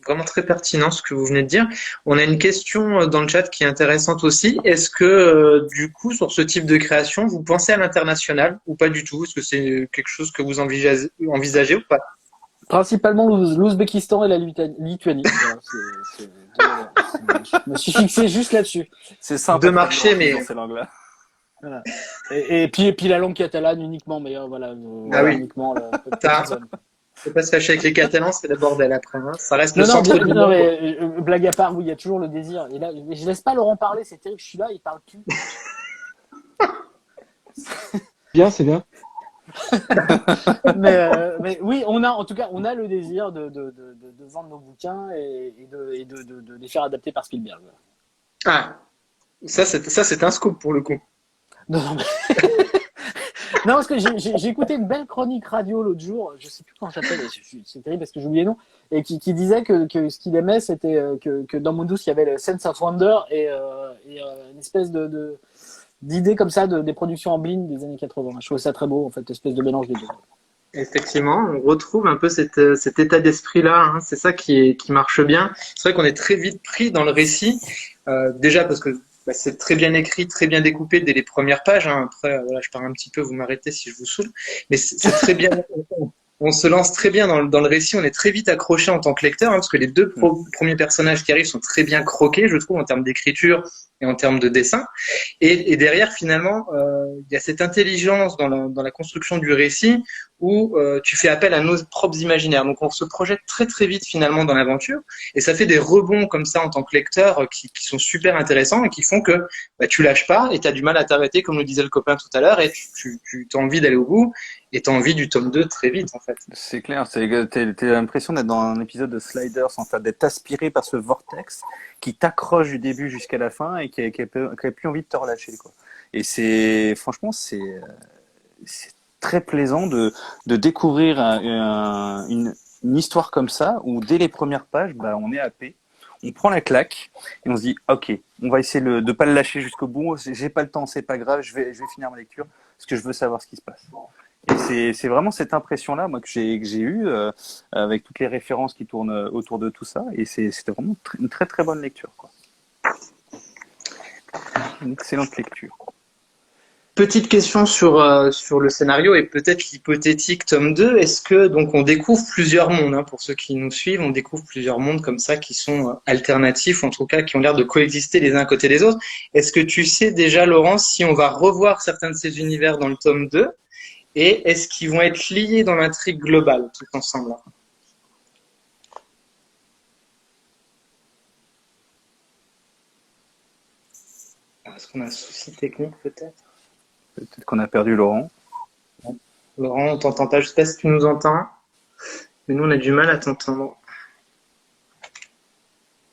vraiment très pertinent ce que vous venez de dire. On a une question dans le chat qui est intéressante aussi. Est-ce que du coup, sur ce type de création, vous pensez à l'international ou pas du tout? Est-ce que c'est quelque chose que vous envisagez ou pas? Principalement l'Ouzbékistan et la Lituanie. Voilà, je me suis fixé juste là-dessus. C'est simple. Deux marchés, mais c'est l'anglais. Voilà. Et puis la langue catalane uniquement, mais voilà, Ah oui. uniquement la Ça, zone. faut pas se fâcher avec les Catalans, c'est le bordel après. Hein. Ça reste le Non, centre du non, monde. mais blague à part, oui, il y a toujours le désir. Et là, mais je laisse pas Laurent parler, c'est terrible. Je suis là, il parle plus. Bien, c'est bien. mais oui, en tout cas, on a le désir de vendre nos bouquins et de les faire adapter par Spielberg. Ah, ça c'est un scoop pour le coup. Non, non, parce que j'ai écouté une belle chronique radio l'autre jour, je sais plus comment ça s'appelle, c'est terrible parce que j'ai oublié le nom, et qui disait que ce qu'il aimait, c'était que dans Mundus, il y avait le Sense of Wonder et une espèce d'idée comme ça des productions en blind des années 80. Je trouvais ça très beau, en fait, une espèce de mélange des deux. Effectivement, on retrouve un peu cet état d'esprit-là. Hein. C'est ça qui marche bien. C'est vrai qu'on est très vite pris dans le récit, déjà parce que c'est très bien écrit, très bien découpé dès les premières pages. Hein. Après, voilà, je pars un petit peu, vous m'arrêtez si je vous saoule. Mais c'est très bien. On se lance très bien dans le récit. On est très vite accroché en tant que lecteur, hein, parce que les deux premiers personnages qui arrivent sont très bien croqués, je trouve, en termes d'écriture et en termes de dessin. Et derrière, finalement, il y a cette intelligence dans la construction du récit où tu fais appel à nos propres imaginaires. Donc on se projette très très vite finalement dans l'aventure et ça fait des rebonds comme ça en tant que lecteur qui sont super intéressants et qui font que tu lâches pas et tu as du mal à t'arrêter comme le disait le copain tout à l'heure et tu as envie d'aller au bout et tu as envie du tome 2 très vite en fait. C'est clair, t'as l'impression d'être dans un épisode de Sliders, en fait, d'être aspiré par ce vortex qui t'accroche du début jusqu'à la fin et qui a plus envie de te relâcher, quoi. Et franchement, c'est très plaisant de découvrir une histoire comme ça où dès les premières pages, on est happé, on prend la claque et on se dit ok, on va essayer de pas le lâcher jusqu'au bout. J'ai pas le temps, c'est pas grave, je vais finir ma lecture parce que je veux savoir ce qui se passe. Et c'est vraiment cette impression-là, moi, que j'ai eue avec toutes les références qui tournent autour de tout ça. Et c'était vraiment une très très bonne lecture, quoi. Une excellente lecture. Petite question sur le scénario et peut-être l'hypothétique tome 2. Est-ce que donc on découvre plusieurs mondes, hein, pour ceux qui nous suivent, on découvre plusieurs mondes comme ça qui sont alternatifs, ou en tout cas qui ont l'air de coexister les uns à côté des autres. Est-ce que tu sais déjà, Laurent, si on va revoir certains de ces univers dans le tome 2 et est-ce qu'ils vont être liés dans l'intrigue globale tout ensemble là? Est-ce qu'on a un souci technique peut-être? Peut-être qu'on a perdu Laurent. Laurent, on t'entend pas, je sais pas si tu nous entends, mais nous on a du mal à t'entendre.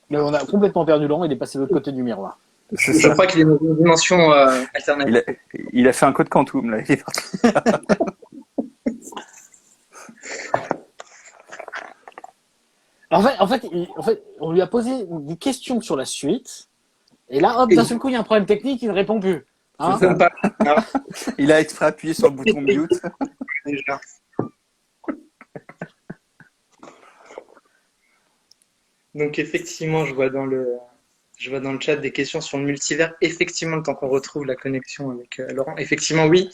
Mais on a complètement perdu Laurent, il est passé de l'autre côté du miroir. Je crois qu'il est dans une dimension alternative. Il a fait un code quantum, là. Il est parti. En fait, on lui a posé des questions sur la suite, et là, hop, d'un seul coup, il y a un problème technique, il ne répond plus. Hein, il a exprès appuyé sur le bouton mute. Déjà. Donc effectivement, je vois Je vois dans le chat des questions sur le multivers. Effectivement, le temps qu'on retrouve la connexion avec Laurent. Effectivement, oui,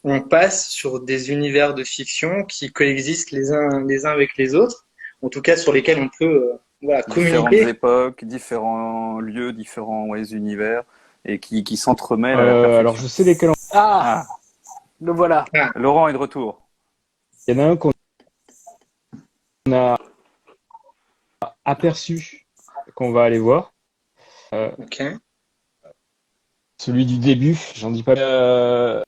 on passe sur des univers de fiction qui coexistent les uns avec les autres, en tout cas sur lesquels on peut voilà, Différentes communiquer. époques, différents lieux, différents univers, et qui s'entremêlent à la Alors, je perfection. sais lesquels. Ah, Ah, le voilà. Laurent est de retour. Il y en a un qu'on a aperçu, qu'on va aller voir. Ok. Celui du début, j'en dis pas.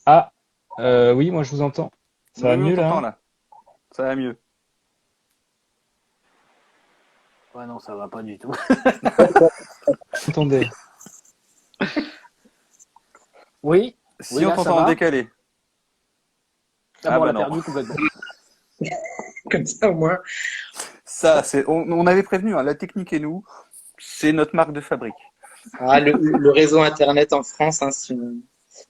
Ah, oui, moi je vous entends. Ça va Oui, on mieux là, t'entend hein? là. Ça va mieux. Ouais, non, ça va pas du tout. Attendez. Oui, Si oui, on là, ça t'entend en va. décalé. Ah Ah bon, on bah l'a non. perdu complètement. Comme ça, au moins. Ça, on avait prévenu, hein, la technique et nous, c'est notre marque de fabrique. Ah, le réseau Internet en France, hein,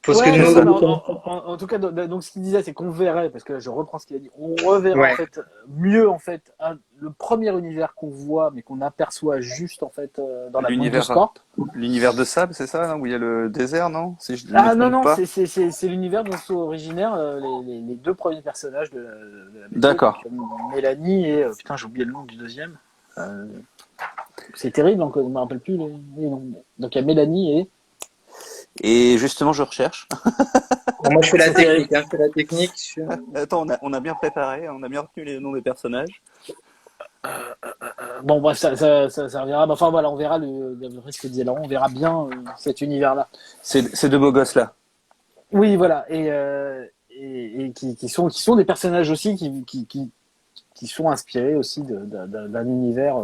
faut ce que Ouais, C'est nous, non, non, ça. mais en tout cas, donc ce qu'il disait, c'est qu'on verrait, parce que là, je reprends ce qu'il a dit, on reverra en ouais. fait mieux en fait le premier univers qu'on voit, mais qu'on aperçoit juste en fait dans la L'univers, Montoscorp. l'univers de sable, c'est ça, non, où il y a le désert, non? Si je ne me Ah non, trompe non, pas. c'est l'univers dont sont originaires les deux premiers personnages de la BD, donc D'accord. Mélanie et putain, j'ai oublié le nom du deuxième. Euh, c'est terrible, donc je me rappelle plus les noms. Donc il y a Mélanie et Et justement, je recherche. Bon, moi, je fais la c'est terrible. technique, hein, je fais la technique. Attends, on a bien préparé, on a bien retenu les noms des personnages. Bon, bref, ça reviendra. Enfin, voilà, on verra ce que disait Laurent, on verra bien cet univers-là. Ces deux beaux gosses-là. Oui, voilà. Et qui sont des personnages aussi qui sont inspirés aussi d'un univers,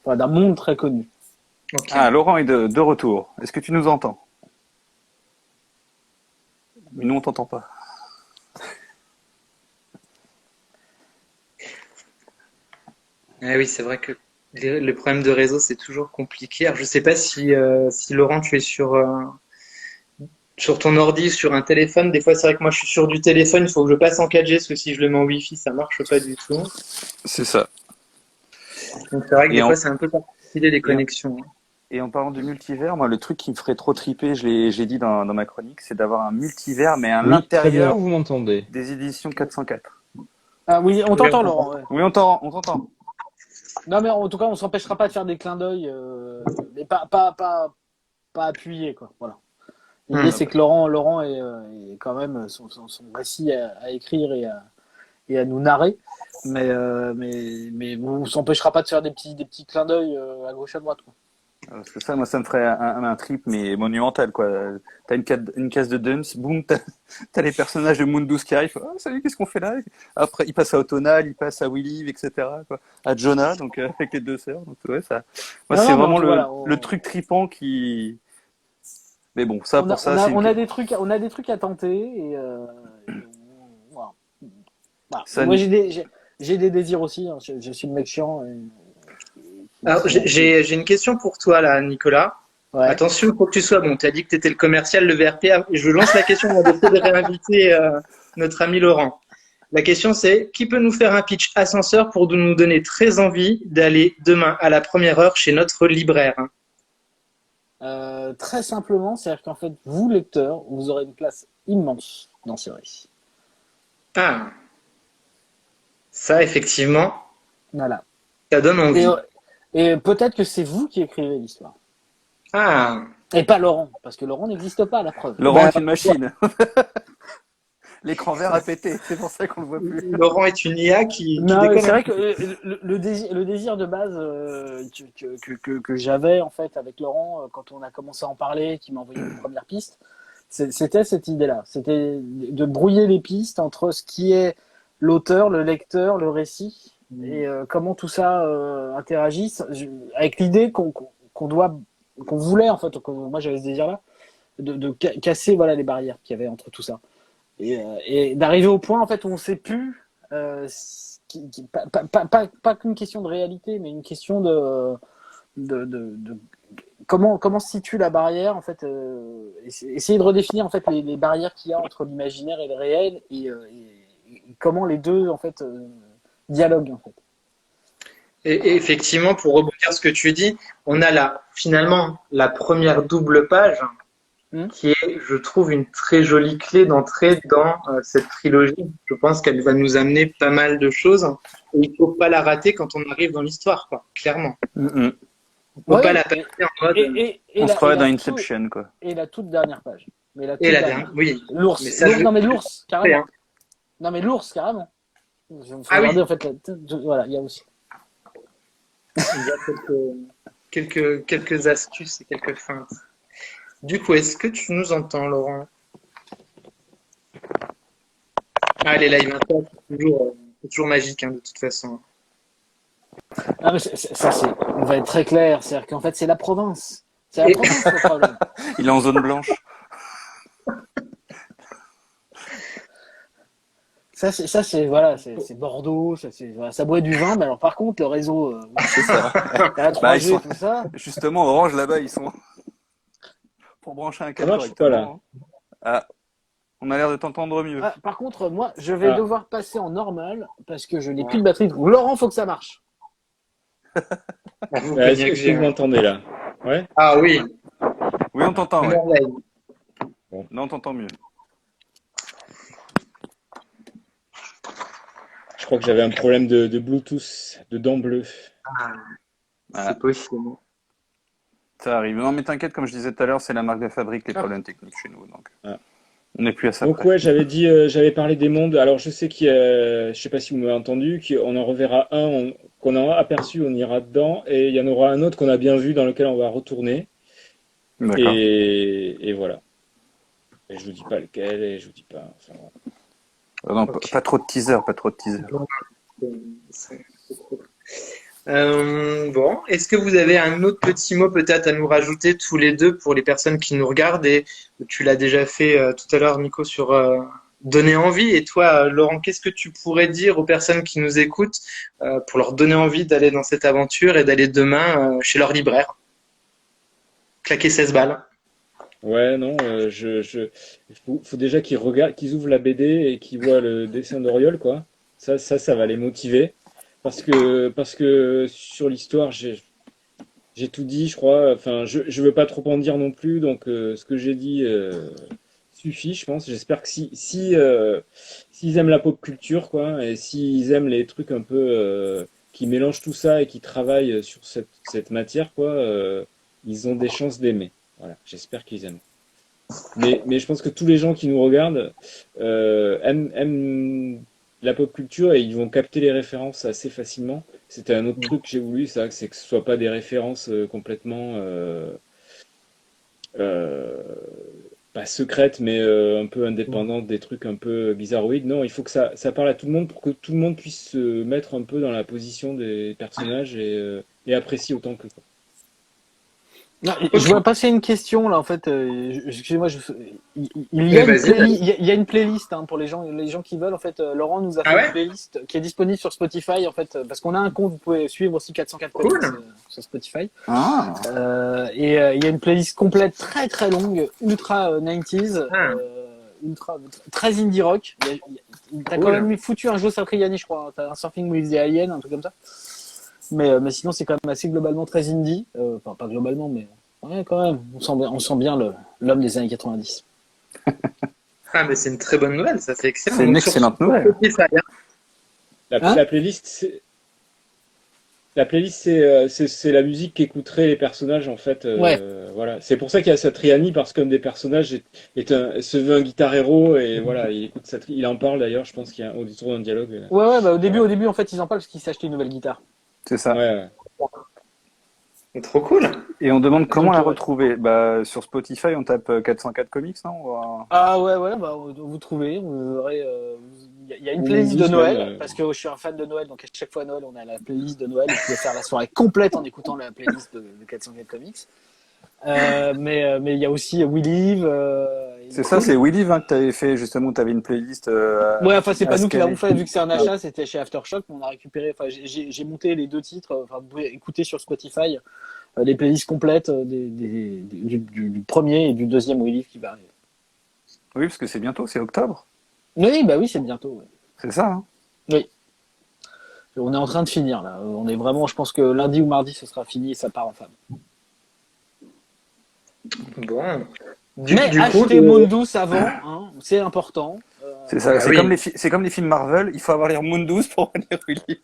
enfin, d'un monde très connu. Ok. Ah, Laurent est de retour. Est-ce que tu nous entends? Nous, on t'entend pas. Ah oui, c'est vrai que les problèmes de réseau, c'est toujours compliqué. Alors, je sais pas si Laurent, tu es sur ton ordi, sur un téléphone. Des fois, c'est vrai que moi, je suis sur du téléphone. Il faut que je passe en 4G, parce que si je le mets en Wi-Fi, ça marche pas du tout. C'est ça. Donc, c'est vrai que Et des fois, en, c'est un peu particulier les et en, connexions, hein. et en parlant de multivers, moi, le truc qui me ferait trop triper, j'ai dit dans ma chronique, c'est d'avoir un multivers, mais à Oui, très bien, l'intérieur vous m'entendez. des éditions 404. Ah oui, on Oui, t'entend, Laurent. Ouais. Oui, on t'entend. Non, mais en tout cas, on s'empêchera pas de faire des clins d'œil, mais pas appuyés, quoi. Voilà. L'idée, c'est que Laurent est quand même son récit à écrire et à nous narrer. Mais on s'empêchera pas de faire des petits clins d'œil à gauche à droite, quoi. Parce que ça, moi, ça me ferait un trip, mais monumental, quoi. T'as une case de Dumps, boum, t'as les personnages de Mundus qui arrivent. Ah, salut, qu'est-ce qu'on fait là? Après, il passe à Autonal, il passe à Willy, etc., quoi. À Jonah, donc, avec les deux sœurs. Donc, ouais, ça. Moi, Non, c'est non, mais vraiment voilà, le truc tripant qui. Mais bon, ça, pour ça, c'est une. on a des trucs à tenter voilà. Voilà. Ça, Moi, j'ai des désirs aussi, hein. Je suis le mec chiant. Alors, j'ai une question pour toi, là, Nicolas. Ouais. Attention, faut que tu sois bon. Tu as dit que tu étais le commercial, le VRP. Je lance la question, on va essayer de réinviter notre ami Laurent. La question, c'est qui peut nous faire un pitch ascenseur pour nous donner très envie d'aller demain à la première heure chez notre libraire? Très simplement, c'est-à-dire qu'en fait, vous, lecteurs, vous aurez une place immense dans ce récit. Ah, ça, effectivement, Voilà. ça donne Et, envie. et peut-être que c'est vous qui écrivez l'histoire. Ah, Et pas Laurent, parce que Laurent n'existe pas, la preuve. Laurent bah, est une machine. L'écran vert a pété, c'est pour ça qu'on le voit plus. Laurent est une IA qui Non, déconne c'est un vrai peu. que le désir de base que j'avais en fait avec Laurent quand on a commencé à en parler, qui m'a envoyé les premières pistes, c'était cette idée-là. C'était de brouiller les pistes entre ce qui est l'auteur, le lecteur, le récit, et comment tout ça interagit avec l'idée qu'on voulait en fait. Moi j'avais ce désir-là de casser voilà les barrières qu'il y avait entre tout ça et d'arriver au point en fait où on sait plus pas qu'une question de réalité mais une question de comment se situe la barrière en fait essayer de redéfinir en fait les barrières qu'il y a entre l'imaginaire et le réel et comment les deux en fait dialoguent en fait. Et effectivement, pour rebondir sur ce que tu dis, on a finalement la première double page Hmm. qui est, je trouve, une très jolie clé d'entrée dans cette trilogie. Je pense qu'elle va nous amener pas mal de choses et il faut pas la rater quand on arrive dans l'histoire, quoi, clairement. Mm. On peut pas Ouais, la passer en mode et On se croirait dans la Inception, quoi. et la toute dernière page. Mais la et toute la dernière. dernière, oui. Mais L'ours. ça, Non, mais l'ours, carrément. hein. Non, mais l'ours, carrément. Il faut Ah oui, regarder, en fait, voilà, il y a aussi. il y a quelques astuces et quelques feintes. Du coup, est-ce que tu nous entends, Laurent? Ah, les live Insta, c'est toujours magique, hein, de toute façon. Ah, mais on va être très clair. C'est-à-dire qu'en fait, c'est la province. C'est la Et, province, le problème. Il est en zone blanche. Voilà, c'est Bordeaux, voilà, ça boit du vin, mais alors par contre, le réseau, C'est ça. la Bah, 3G, tout ça. Justement, Orange, là-bas, ils sont pour brancher un Ça câble marche ou pas là? correctement. Hein. Ah, on a l'air de t'entendre mieux. Ah, par contre, moi, je vais Ah, devoir passer en normal parce que je n'ai plus de batterie. Laurent, faut que ça marche. vous est-ce craignez que est-ce que j'ai vous m'entendez là? Ouais? Ah oui, Oui, on t'entend, ouais. merveille. Là, on t'entend mieux. Je crois que j'avais un problème de Bluetooth, de dents bleues. Ah, Ah, c'est possible. ça arrive. Non, mais t'inquiète, comme je disais tout à l'heure, c'est la marque de fabrique, les Ah. problèmes techniques chez nous. Donc, Ah. on n'est plus à ça Donc près. ouais, j'avais parlé des mondes. Alors je sais je sais pas si vous m'avez entendu, qu'on en reverra qu'on a aperçu, on ira dedans, et il y en aura un autre qu'on a bien vu dans lequel on va retourner. D'accord. Et voilà. Et je vous dis pas lequel, et je vous dis pas. Enfin, voilà. Non, Ok. pas trop de teaser, pas trop de teaser. C'est trop. Bon, est-ce que vous avez un autre petit mot peut-être à nous rajouter tous les deux pour les personnes qui nous regardent et tu l'as déjà fait tout à l'heure, Nico, sur donner envie. Et toi, Laurent, qu'est-ce que tu pourrais dire aux personnes qui nous écoutent pour leur donner envie d'aller dans cette aventure et d'aller demain chez leur libraire, claquer 16 balles? Ouais, non, faut déjà qu'ils regardent, qu'ils ouvrent la BD et qu'ils voient le dessin d'Oriol, quoi. Ça va les motiver. Parce que sur l'histoire, j'ai tout dit, je crois. Enfin, je veux pas trop en dire non plus, donc ce que j'ai dit suffit, je pense. J'espère que s'ils aiment la pop culture, quoi, et s'ils aiment les trucs un peu qui mélangent tout ça et qui travaillent sur cette matière, quoi, ils ont des chances d'aimer. Voilà, j'espère qu'ils aiment. Mais je pense que tous les gens qui nous regardent aiment la pop culture et ils vont capter les références assez facilement. C'était un autre truc que j'ai voulu, ça, c'est que ce soit pas des références complètement euh, pas secrètes, mais un peu indépendantes, des trucs un peu bizarroïdes. Non, il faut que ça parle à tout le monde pour que tout le monde puisse se mettre un peu dans la position des personnages et apprécier autant que quoi. Non, je vois passer une question là en fait. Excusez-moi, il y a une Vas-y. il y a une playlist hein, pour les gens qui veulent en fait. Laurent nous a fait Ah ouais? une playlist qui est disponible sur Spotify en fait parce qu'on a un compte. Vous pouvez suivre aussi 404 Cool. Comics sur Spotify. Ah, Il y a une playlist complète très très longue, ultra 90s, Ah. ultra très indie rock. T'as quand Cool. même foutu un Joe Satriani, je crois. T'as un Surfing with the Alien, un truc comme ça. Mais sinon, c'est quand même assez globalement très indie. Enfin, pas globalement, mais ouais, quand même. On sent bien l'homme des années 90. Ah, mais c'est une très bonne nouvelle, ça, c'est excellent. c'est une Donc, sur excellente nouvelle. Spotify, hein. Hein La playlist, c'est la musique qu'écouteraient les personnages en fait. Ouais. Voilà. C'est pour ça qu'il y a Satriani parce qu'un des personnages se veut un guitar héros et voilà, il écoute Satriani. Il en parle d'ailleurs, je pense qu'il y a au détour d'un dialogue. Ouais, bah Voilà. au début, en fait, ils en parlent parce qu'ils s'achetaient une nouvelle guitare. C'est ça. Ouais. C'est trop cool. Et on demande comment Donc, la ouais. retrouver. Bah, sur Spotify, on tape 404 comics, non? Ah ouais, bah vous trouvez, vous aurez, il y a une Ou playlist de 12 Noël même, parce que je suis un fan de Noël, donc à chaque fois à Noël on a la playlist de Noël. Vous pouvez faire la soirée complète en écoutant la playlist de 404 Comics. Mais il y a aussi We Live. C'est ça, c'est We Live hein, que tu avais fait justement. Tu avais une playlist. Ouais, enfin c'est à pas nous qui l'avons scanner. fait vu que c'est un achat, c'était chez Aftershock, mais on a récupéré. Enfin j'ai monté les deux titres. Enfin vous pouvez écouter sur Spotify les playlists complètes du premier et du deuxième We Live qui va arriver. Oui, parce que c'est bientôt, c'est octobre. Oui, bah oui, c'est bientôt. Ouais. C'est ça. Hein. Oui. On est en train de finir là. On est vraiment, je pense que lundi ou mardi, ce sera fini et ça part en femme. Bon. Mais Du coup, achetez Mundus avant, hein, c'est important. C'est ça, Ah c'est oui. comme c'est comme les films Marvel, il faut avoir lire Mundus pour lire le livre.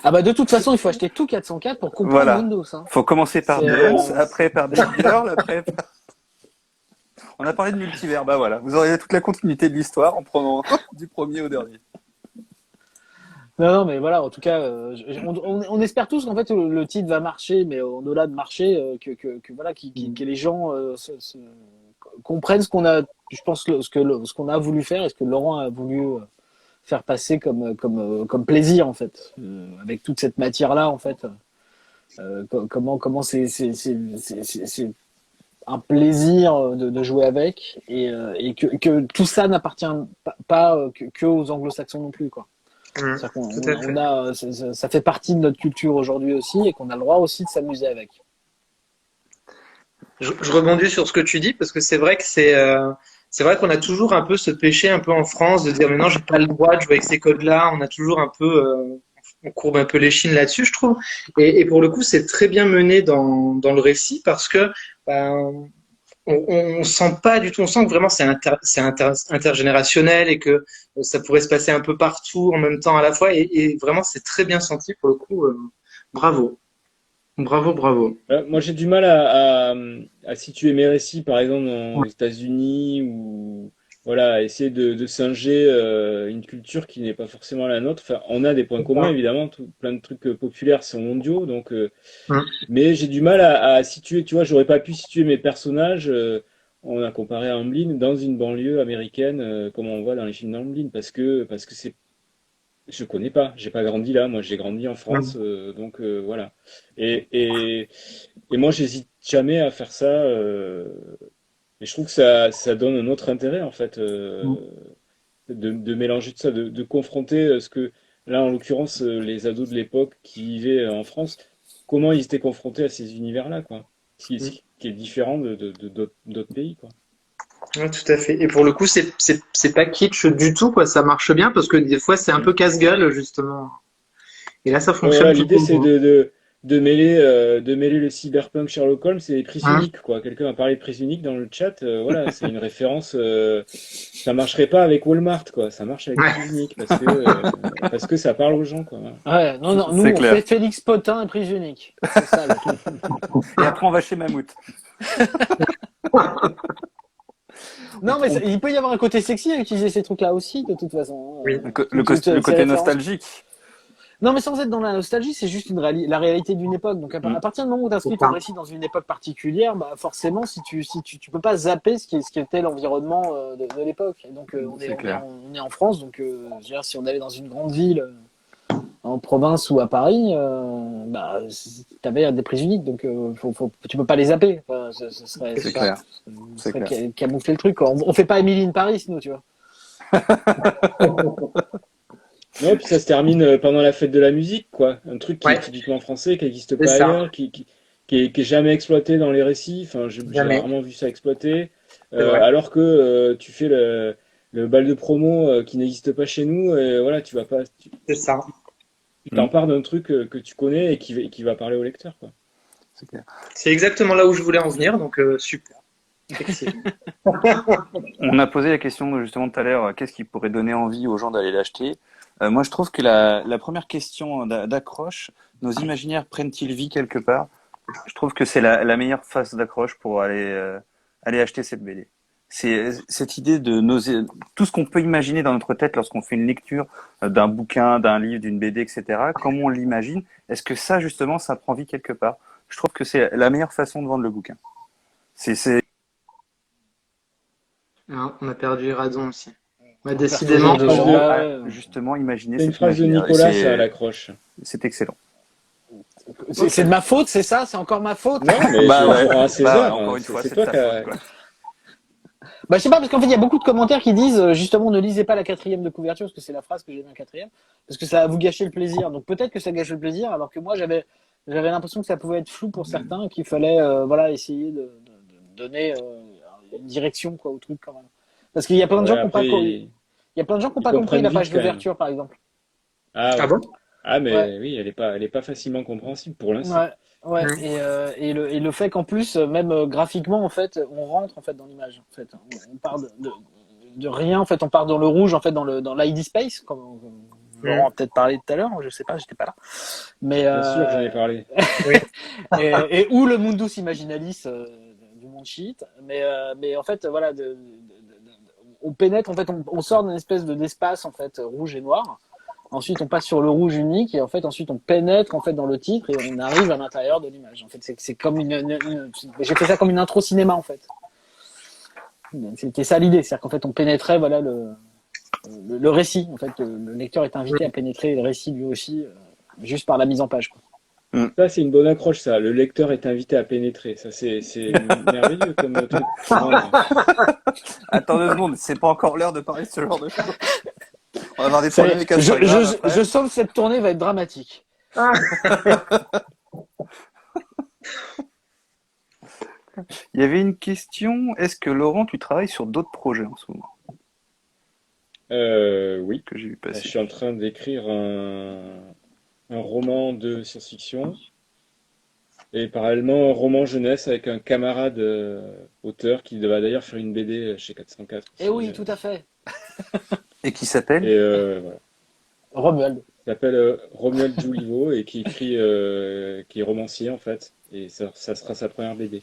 Ah bah de toute façon, il faut acheter tout 404 pour comprendre Voilà. Mundus. Hein. Faut commencer par C'est, Jones, après par Big Girl, après par... On a parlé de multivers, bah voilà. Vous aurez toute la continuité de l'histoire en prenant du premier au dernier. Non, mais voilà, en tout cas, on espère tous qu'en fait le titre va marcher, mais au-delà de marcher, que voilà, que les gens comprennent ce qu'on a, je pense ce qu'on a voulu faire et ce que Laurent a voulu faire passer comme plaisir en fait, avec toute cette matière-là en fait. Comment c'est un plaisir de jouer avec et que tout ça n'appartient pas que aux anglo-saxons non plus quoi. C'est-à-dire qu'on Tout à fait. on a, ça fait partie de notre culture aujourd'hui aussi et qu'on a le droit aussi de s'amuser avec. Je rebondis sur ce que tu dis parce que c'est vrai que c'est vrai qu'on a toujours un peu ce péché un peu en France de dire mais non j'ai pas le droit de jouer avec ces codes-là. On a toujours un peu on courbe un peu l'échine là-dessus, je trouve. Et pour le coup, c'est très bien mené dans le récit parce que ben, on sent pas du tout, on sent que vraiment intergénérationnel et que ça pourrait se passer un peu partout en même temps à la fois. Et vraiment, c'est très bien senti pour le coup. Bravo, bravo, bravo. Moi, j'ai du mal à situer mes récits, par exemple, aux États-Unis ou voilà, à essayer de singer une culture qui n'est pas forcément la nôtre. Enfin, on a des points communs, évidemment, plein de trucs populaires sont mondiaux, donc, Hum, mais j'ai du mal à situer, tu vois, j'aurais pas pu situer mes personnages, on a comparé à Amblin, dans une banlieue américaine, comme on voit dans les films d'Amblin, parce que c'est je connais pas, j'ai pas grandi là, moi j'ai grandi en France, hum, donc voilà. Et, et, et moi j'hésite jamais à faire ça, et je trouve que ça donne un autre intérêt en fait, hum. de mélanger tout ça, de confronter ce que, là en l'occurrence, les ados de l'époque qui vivaient en France, comment ils étaient confrontés à ces univers-là, quoi. Ce qui est différent d'autres pays, quoi. Ouais, tout à fait. Et pour le coup, c'est pas kitsch du tout, quoi. Ça marche bien parce que des fois, c'est un peu casse-gueule, justement. Et là, ça Ouais, fonctionne voilà, l'idée plutôt c'est bien. de mêler le cyberpunk Sherlock Holmes et les prises Hein. uniques, quoi. Quelqu'un a parlé de prises uniques dans le chat, voilà, c'est une référence. Ça marcherait pas avec Walmart, quoi. Ça marche avec Ouais. prises uniques parce que ça parle aux gens, quoi. Voilà. Ouais, non, nous C'est on clair. fait Félix Potin et prise unique. C'est ça le truc. Et après, on va chez Mammouth. Non, mais il peut y avoir un côté sexy à utiliser ces trucs-là aussi, de toute façon. Oui. Le Ces côté références. nostalgique. Non, mais sans être dans la nostalgie, c'est juste la réalité d'une époque. Donc, à Mm. partir du moment où tu C'est inscris ton ça. récit dans une époque particulière, bah, forcément, tu peux pas zapper ce qui était l'environnement de l'époque. Et donc, C'est clair. on est en France, donc, je veux dire, si on allait dans une grande ville, en province ou à Paris, bah, t'avais des prises uniques, donc, tu peux pas les zapper. Enfin, C'est clair. ce C'est serait clair. camoufler le truc, quoi. On fait pas Emily in Paris, nous, tu vois. Non, puis ça se termine pendant la fête de la musique, quoi. Un truc qui est Ouais, typiquement français, qui n'existe c'est pas ça. ailleurs, qui est jamais exploité dans les récits. Enfin, j'ai Jamais. rarement vu ça exploité. C'est vrai. Alors que tu fais le bal de promo qui n'existe pas chez nous, et voilà, tu vas pas, C'est ça. tu Mm. t'empares d'un truc que tu connais et qui va parler au lecteur, quoi. C'est clair. C'est exactement là où je voulais en venir, donc super. Effectivement. On a posé la question justement tout à l'heure, qu'est-ce qui pourrait donner envie aux gens d'aller l'acheter? Moi, je trouve que la première question d'accroche, nos imaginaires prennent-ils vie quelque part? Je trouve que c'est la meilleure phase d'accroche pour aller acheter cette BD. C'est cette idée de tout ce qu'on peut imaginer dans notre tête lorsqu'on fait une lecture d'un bouquin, d'un livre, d'une BD, etc. Comment on l'imagine? Est-ce que ça, justement, ça prend vie quelque part? Je trouve que c'est la meilleure façon de vendre le bouquin. C'est Ah, on a perdu Radon aussi. Bah, On perd décidément. toujours des gens. de- Bah, ouais. justement imaginer C'est une cet phrase de imaginaire. Et Nicolas, ça, à l'accroche. c'est excellent. C'est de ma faute, c'est ça? C'est encore ma faute? Non, mais Bah je ouais, rends à César, encore hein. une fois, C'est c'est toi de qui ta as... faute, quoi. Bah, je sais pas, parce qu'en fait, il y a beaucoup de commentaires qui disent, justement, ne lisez pas la quatrième de couverture, parce que c'est la phrase que j'ai mis en quatrième, parce que ça va vous gâcher le plaisir. Donc, peut-être que ça gâche le plaisir, alors que moi, j'avais l'impression que ça pouvait être flou pour certains, qu'il fallait, voilà, essayer de donner, une direction, quoi, au truc, quand même. Parce qu'il y a plein de Ouais, gens qui n'ont pas, après, il y a plein de gens qui n'ont ils pas compris comprennent la vite page quand même. d'ouverture, par exemple. Ah Ah ouais. bon? Ah mais Ouais. oui, elle est pas facilement compréhensible pour l'instant. Ouais, ouais, Hmm. et le fait qu'en plus, même graphiquement, en fait, on rentre en fait dans l'image. En fait, on part de rien. En fait, on part dans le rouge, en fait, dans l'ID space, comme Laurent a Hmm. peut-être parlé tout à l'heure. Je sais pas, j'étais pas là. Mais Bien sûr, j'en ai parlé. Oui. et ou le Mundus Imaginalis du monde chiite. Mais en fait, voilà, on pénètre. En fait, on sort d'une espèce d'espace en fait rouge et noir. Ensuite, on passe sur le rouge unique et en fait, ensuite, on pénètre en fait dans le titre et on arrive à l'intérieur de l'image. En fait, c'est comme j'ai fait ça comme une intro cinéma en fait. C'était ça l'idée, c'est-à-dire qu'en fait, on pénétrait voilà le récit. En fait, le lecteur est invité à Hmm. pénétrer le récit lui aussi, juste par la mise en page. Quoi. Ça, c'est une bonne accroche, ça. Le lecteur est invité à pénétrer. Ça, c'est merveilleux comme truc pour vendre. Attends 2 secondes, c'est pas encore l'heure de parler de ce genre de choses. On va avoir des Ça y problèmes est, avec Instagram je après. sens que cette tournée va être dramatique. Ah, Il y avait une question, est-ce que Laurent, tu travailles sur d'autres projets en ce moment Oui. que j'ai vu Je passer? suis en train d'écrire un roman de science-fiction et parallèlement un roman jeunesse avec un camarade auteur qui va d'ailleurs faire une BD chez 404 Eh aussi. oui, tout à fait. Et qui s'appelle? Et voilà. Romuald. Il s'appelle Romuald Joulivo et qui écrit, qui est romancier en fait. Et ça sera sa première BD.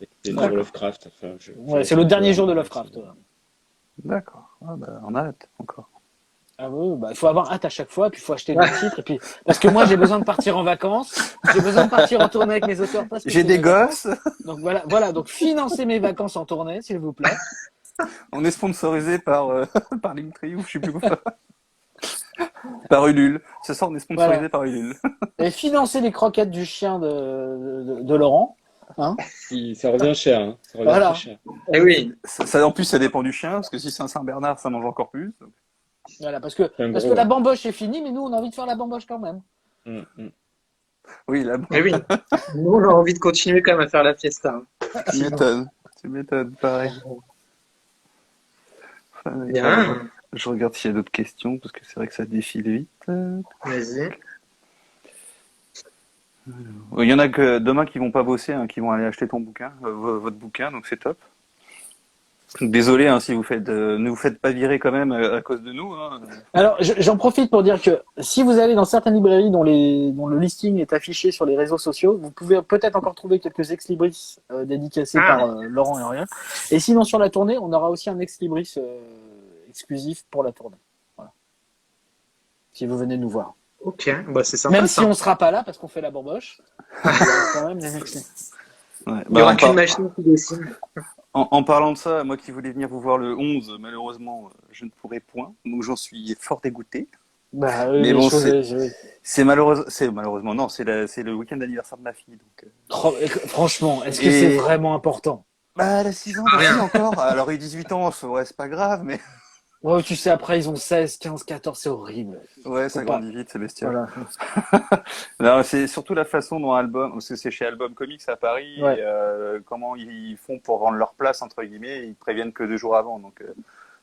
Et c'est sur Ouais. d'accord. Lovecraft. Enfin, je Ouais, c'est laisse le un peu dernier à, jour de à Lovecraft. Maxime. D'accord. Ah bah, on a hâte encore. Ah oui, bah, il faut avoir hâte à chaque fois, puis il faut acheter des titres, et puis, parce que moi, j'ai besoin de partir en vacances, j'ai besoin de partir en tournée avec mes auteurs parce que J'ai c'est des mes gosses, vacances. Donc voilà, donc financez mes vacances en tournée, s'il vous plaît. on est sponsorisé par, par Linktree ou je sais plus quoi. Par Ulule. Ce soir, on est Voilà. sponsorisé par Ulule. Et financez les croquettes du chien de Laurent. Hein? Ça revient cher, hein. Ça revient très Voilà. cher. Eh oui. En plus, ça dépend du chien, parce que si c'est un Saint-Bernard, ça mange encore plus. Donc. Voilà, C'est un parce que gros, la ouais. bamboche est finie, mais nous, on a envie de faire la bamboche quand même. Mm. Oui, là, bon, Eh oui. Nous, on a envie de continuer quand même à faire la fiesta, hein. tu Effectivement. m'étonnes. Tu m'étonnes, pareil. Alors, Bien. je regarde s'il y a d'autres questions, parce que c'est vrai que ça défile vite. Vas-y. Il y en a que demain qui vont pas bosser, hein, qui vont aller acheter ton bouquin, votre bouquin, donc c'est top. Désolé hein, si vous faites, ne vous faites pas virer quand même à cause de nous. Hein. Alors, j'en profite pour dire que si vous allez dans certaines librairies dont le listing est affiché sur les réseaux sociaux, vous pouvez peut-être encore trouver quelques ex-libris dédicacés par Ah, Laurent et Aurélien. Et sinon, sur la tournée, on aura aussi un ex-libris exclusif pour la tournée. Voilà. Si vous venez nous voir. ok. Bah, c'est Même sympa, si ça. on sera pas là parce qu'on fait la bamboche, il y aura quand même des ex. Ouais, Il y bah, aura qu'une machine qui dessine. en parlant de ça, moi qui voulais venir vous voir le 11, malheureusement, je ne pourrai point, donc j'en suis fort dégoûté. Bah oui, Mais les bon, choses. c'est malheureusement non, c'est le week-end d'anniversaire de ma fille, donc. Franchement, est-ce que c'est Et vraiment important? bah, elle a 6 ans, Ah, bah si rien. encore. Alors, il a 18 ans, ouais, c'est pas grave, mais Ouais, tu sais, après, ils ont 16, 15, 14, c'est horrible. ouais, Faut ça pas. grandit vite, c'est bestial. Voilà. Non, c'est surtout la façon dont Album, parce que c'est chez Album Comics à Paris, Ouais. et comment ils font pour rendre leur place entre guillemets, ils préviennent que 2 jours avant, donc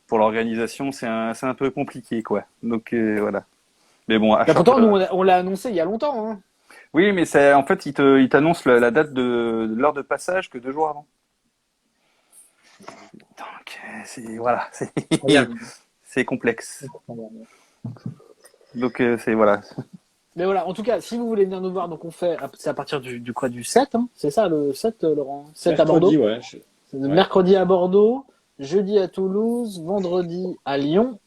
pour l'organisation c'est un peu compliqué quoi. Donc voilà. Mais bon, Bah, achat pourtant, nous, de... on l'a annoncé il y a longtemps. Hein. Oui, mais c'est en fait ils t'annoncent la date de l'heure de passage que 2 jours avant. Donc c'est voilà, Regarde. c'est complexe. Donc c'est voilà. Mais voilà, en tout cas, si vous voulez venir nous voir, donc c'est à partir du 7, hein, c'est ça, le 7, Laurent? 7 à Mercredi, Bordeaux. ouais. C'est le Ouais. mercredi à Bordeaux, jeudi à Toulouse, vendredi à Lyon,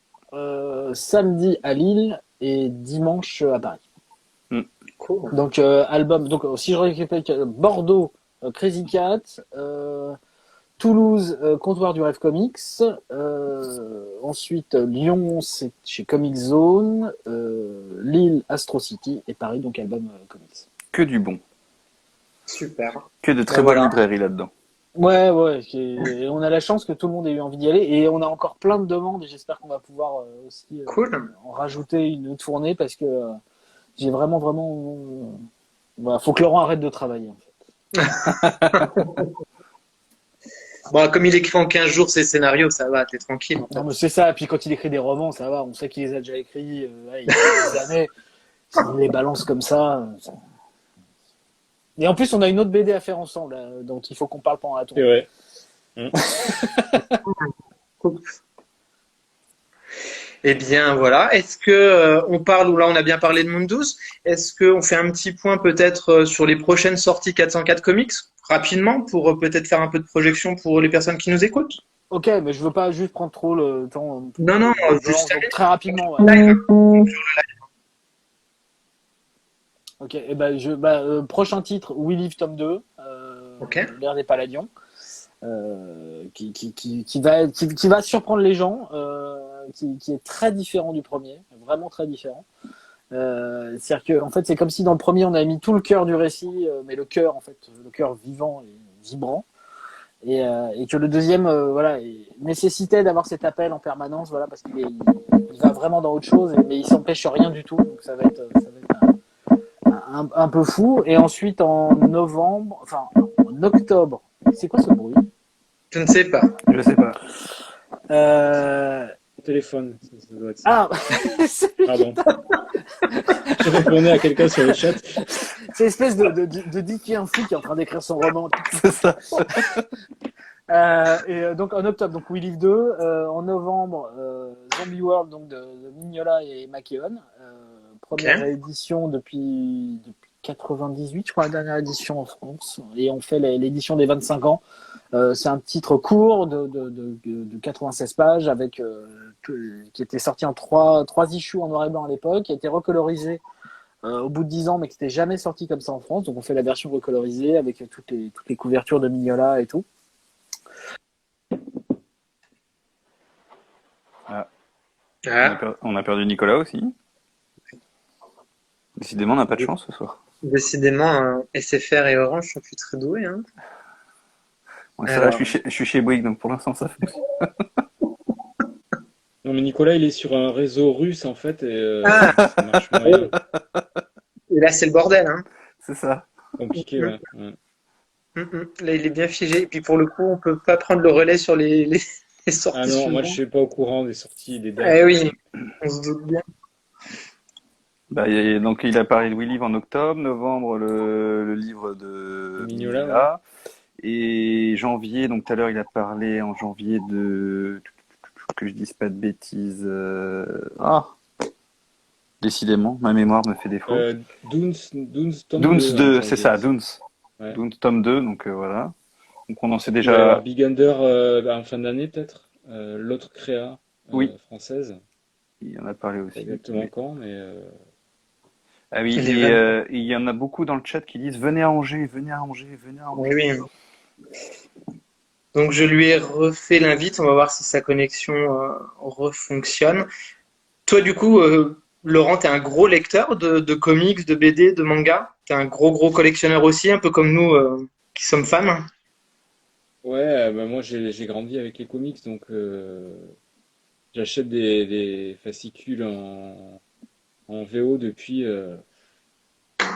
samedi à Lille et dimanche à Paris. Cool. Donc, album, donc si je récupère Bordeaux, Crazy Cat, Toulouse, Comptoir du Rêve Comics. Ensuite, Lyon, c'est chez Comic Zone. Lille, Astro City. Et Paris, donc Album Comics. Que du bon, Super. que de Ben très bonnes voilà. librairies là-dedans. Ouais, ouais. Et on a la chance que tout le monde ait eu envie d'y aller. Et on a encore plein de demandes. Et j'espère qu'on va pouvoir aussi Cool. en rajouter une tournée parce que j'ai vraiment, vraiment. Voilà, faut que Laurent arrête de travailler. En fait. Bon, comme il écrit en 15 jours ses scénarios, ça va, t'es tranquille. En Non, fait. mais c'est ça. Et puis quand il écrit des romans, ça va. On sait qu'il les a déjà écrits ouais, il y a des années. Il les balance comme ça. Et en plus, on a une autre BD à faire ensemble, là, dont il faut qu'on parle pendant la C'est tournée. vrai. Eh bien, voilà. Est-ce que on parle, ou là on a bien parlé de Mundus, est-ce qu'on fait un petit point peut-être sur les prochaines sorties 404 Comics, rapidement, pour peut-être faire un peu de projection pour les personnes qui nous écoutent? Ok, mais je veux pas juste prendre trop le temps. Non, non, Je juste lance donc très rapidement. Ouais. live. Ok, et prochain titre, We Live tome 2, Ok. l'ère des Palladions, qui va surprendre les gens, qui est très différent du premier, vraiment très différent. C'est-à-dire que en fait, c'est comme si dans le premier on avait mis tout le cœur du récit, mais le cœur en fait, le cœur vivant et vibrant, et que le deuxième, voilà, nécessitait d'avoir cet appel en permanence, voilà, parce il va vraiment dans autre chose, mais il s'empêche rien du tout, donc ça va être un peu fou. Et ensuite en novembre, enfin en octobre, c'est quoi ce bruit? Je ne sais pas. Je sais pas. Téléphone, ça doit être ça. Ah, Pardon. Je répondais à quelqu'un sur le chat. c'est l'espèce de Dicky un fou qui est en train d'écrire son roman. C'est ça. Donc en octobre, donc We Live 2, en novembre, Zombie World donc de Mignola et McKeown, première édition depuis 98, je crois, la dernière édition en France, et on fait l'édition des 25 ans. C'est un titre court de 96 pages avec qui était sorti en trois issues en noir et blanc à l'époque, qui a été recolorisé au bout de 10 ans, mais qui n'était jamais sorti comme ça en France. Donc on fait la version recolorisée avec toutes les couvertures de Mignola et tout. On a perdu Nicolas aussi. Décidément, on n'a pas de chance ce soir. Décidément, SFR et Orange sont plus très doués. Hein. Ouais, ça va, je suis chez Bouygues, donc pour l'instant ça fonctionne. Non, mais Nicolas, il est sur un réseau russe en fait, et ça marche moyen. Et là, c'est le bordel. Hein. C'est ça. Compliqué, ouais. Là, il est bien figé. Et puis pour le coup, on peut pas prendre le relais sur les sorties Ah non, moi suivantes. je suis pas au courant des sorties, des dates. Eh oui, on se doute bien. Bah, donc il a parlé de We Live en octobre, novembre le livre de Mignola, Mignola, et janvier, donc tout à l'heure il a parlé en janvier de, que je dise pas de bêtises, décidément, ma mémoire me fait défaut. Dunes tome Dunes 2, hein, c'est ça, Dunes. Ouais. Dunes tome 2, donc voilà. Donc on en sait Il va y avoir déjà. Big Under en fin d'année peut-être. L'autre créa Oui. française. Il en a parlé Pas aussi. exactement quand, mais Ah oui, Il est et vraiment- il y en a beaucoup dans le chat qui disent venez à Angers, venez à Angers, venez à Angers. Oui, oui. Donc je lui ai refait l'invite. On va voir si sa connexion refonctionne. Toi, du coup, Laurent, t'es un gros lecteur de comics, de BD, de manga. T'es un gros collectionneur aussi, un peu comme nous qui sommes fans. ouais, bah moi j'ai grandi avec les comics, donc j'achète des fascicules en VO depuis je sais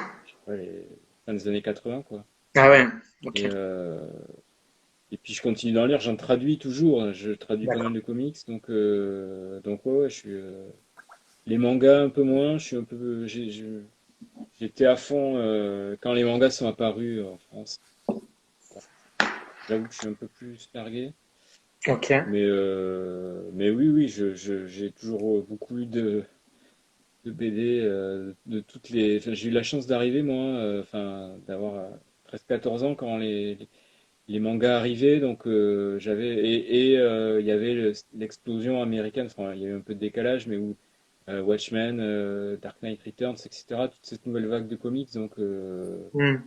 pas, les fin des années 80 quoi. Ah ouais, ok. Et puis je continue d'en lire, j'en traduis toujours, hein. Je traduis pas D'accord. mal de comics, donc ouais, je suis les mangas un peu moins, je suis un peu j'étais à fond quand les mangas sont apparus en France. J'avoue que je suis un peu plus largué. Ok. Mais oui, j'ai toujours beaucoup lu de BD de toutes les. Enfin, j'ai eu la chance d'arriver, moi, enfin, d'avoir presque 14 ans quand les mangas arrivaient. Donc, il y avait l'explosion américaine. Enfin, il y a eu un peu de décalage, mais où Watchmen, Dark Knight Returns, etc., toute cette nouvelle vague de comics. Hmm.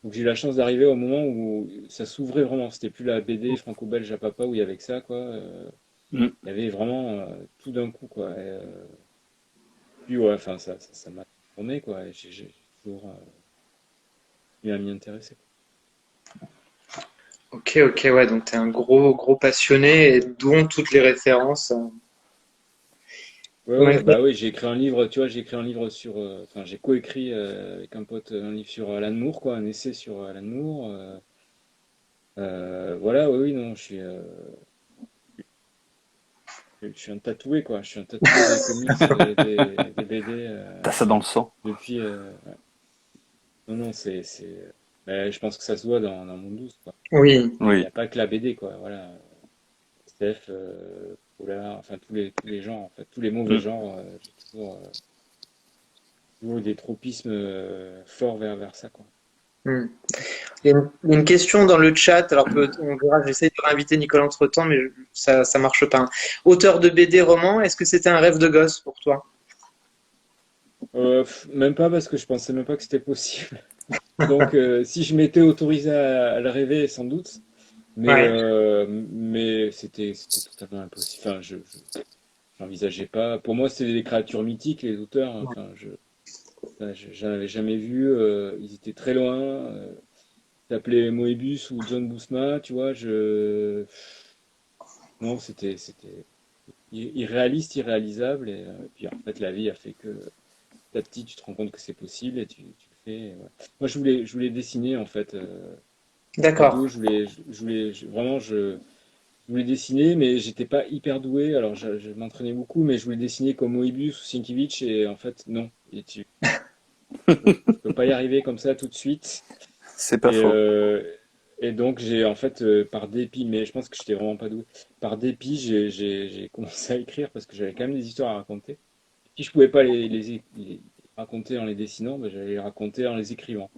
Donc j'ai eu la chance d'arriver au moment où ça s'ouvrait vraiment. C'était plus la BD franco-belge à papa où il y avait que ça, quoi. Mm. Il y avait vraiment tout d'un coup, quoi. Puis ouais, enfin ça m'a tourné, quoi. Et j'ai toujours eu à m'y intéresser. Ok, ouais, donc t'es un gros passionné et dont toutes les références. Ouais, bah oui, j'ai écrit un livre, tu vois, j'ai écrit un livre sur, enfin j'ai coécrit avec un pote un livre sur Alan Moore, quoi, un essai sur Alan Moore. Voilà, oui, oui, non, je suis un tatoué, quoi. Je suis un tatoué des comics et des BD T'as ça dans le sang. depuis. Ouais. Non, non, mais je pense que ça se voit dans Monde 12, quoi. Oui. Il n'y Oui. a pas que la BD, quoi. Voilà. SF, polar, enfin tous les genres, en fait, tous les mauvais Mm. genres, j'ai toujours eu des tropismes forts vers ça, quoi. Hmm. Il y a une question dans le chat, alors on verra, j'essaie de réinviter Nicolas entre-temps, mais ça marche pas, hein. Auteur de BD roman, est-ce que c'était un rêve de gosse pour toi? Même pas parce que je pensais même pas que c'était possible. Donc, si je m'étais autorisé à le rêver, sans doute, Ouais. mais c'était totalement impossible. Enfin, j'envisageais pas. Pour moi, c'était des créatures mythiques, les auteurs. Enfin, j'en avais jamais vu. Ils étaient très loin. S'appelait Moebius ou John Buscema, tu vois. Non, c'était irréaliste, irréalisable. Et puis, en fait, la vie a fait que petit à petit, tu te rends compte que c'est possible et tu le fais. Et voilà. Moi, je voulais dessiner, en fait. Ado, D'accord. je voulais dessiner, mais j'étais pas hyper doué. Alors, je m'entraînais beaucoup, mais je voulais dessiner comme Moebius ou Sienkiewicz, et en fait, non. Je peux pas y arriver comme ça tout de suite. C'est pas Et, faux. donc, j'ai en fait, par dépit, mais je pense que j'étais vraiment pas doué. Par dépit, j'ai commencé à écrire parce que j'avais quand même des histoires à raconter. Si je pouvais pas les raconter en les dessinant, ben, j'allais les raconter en les écrivant.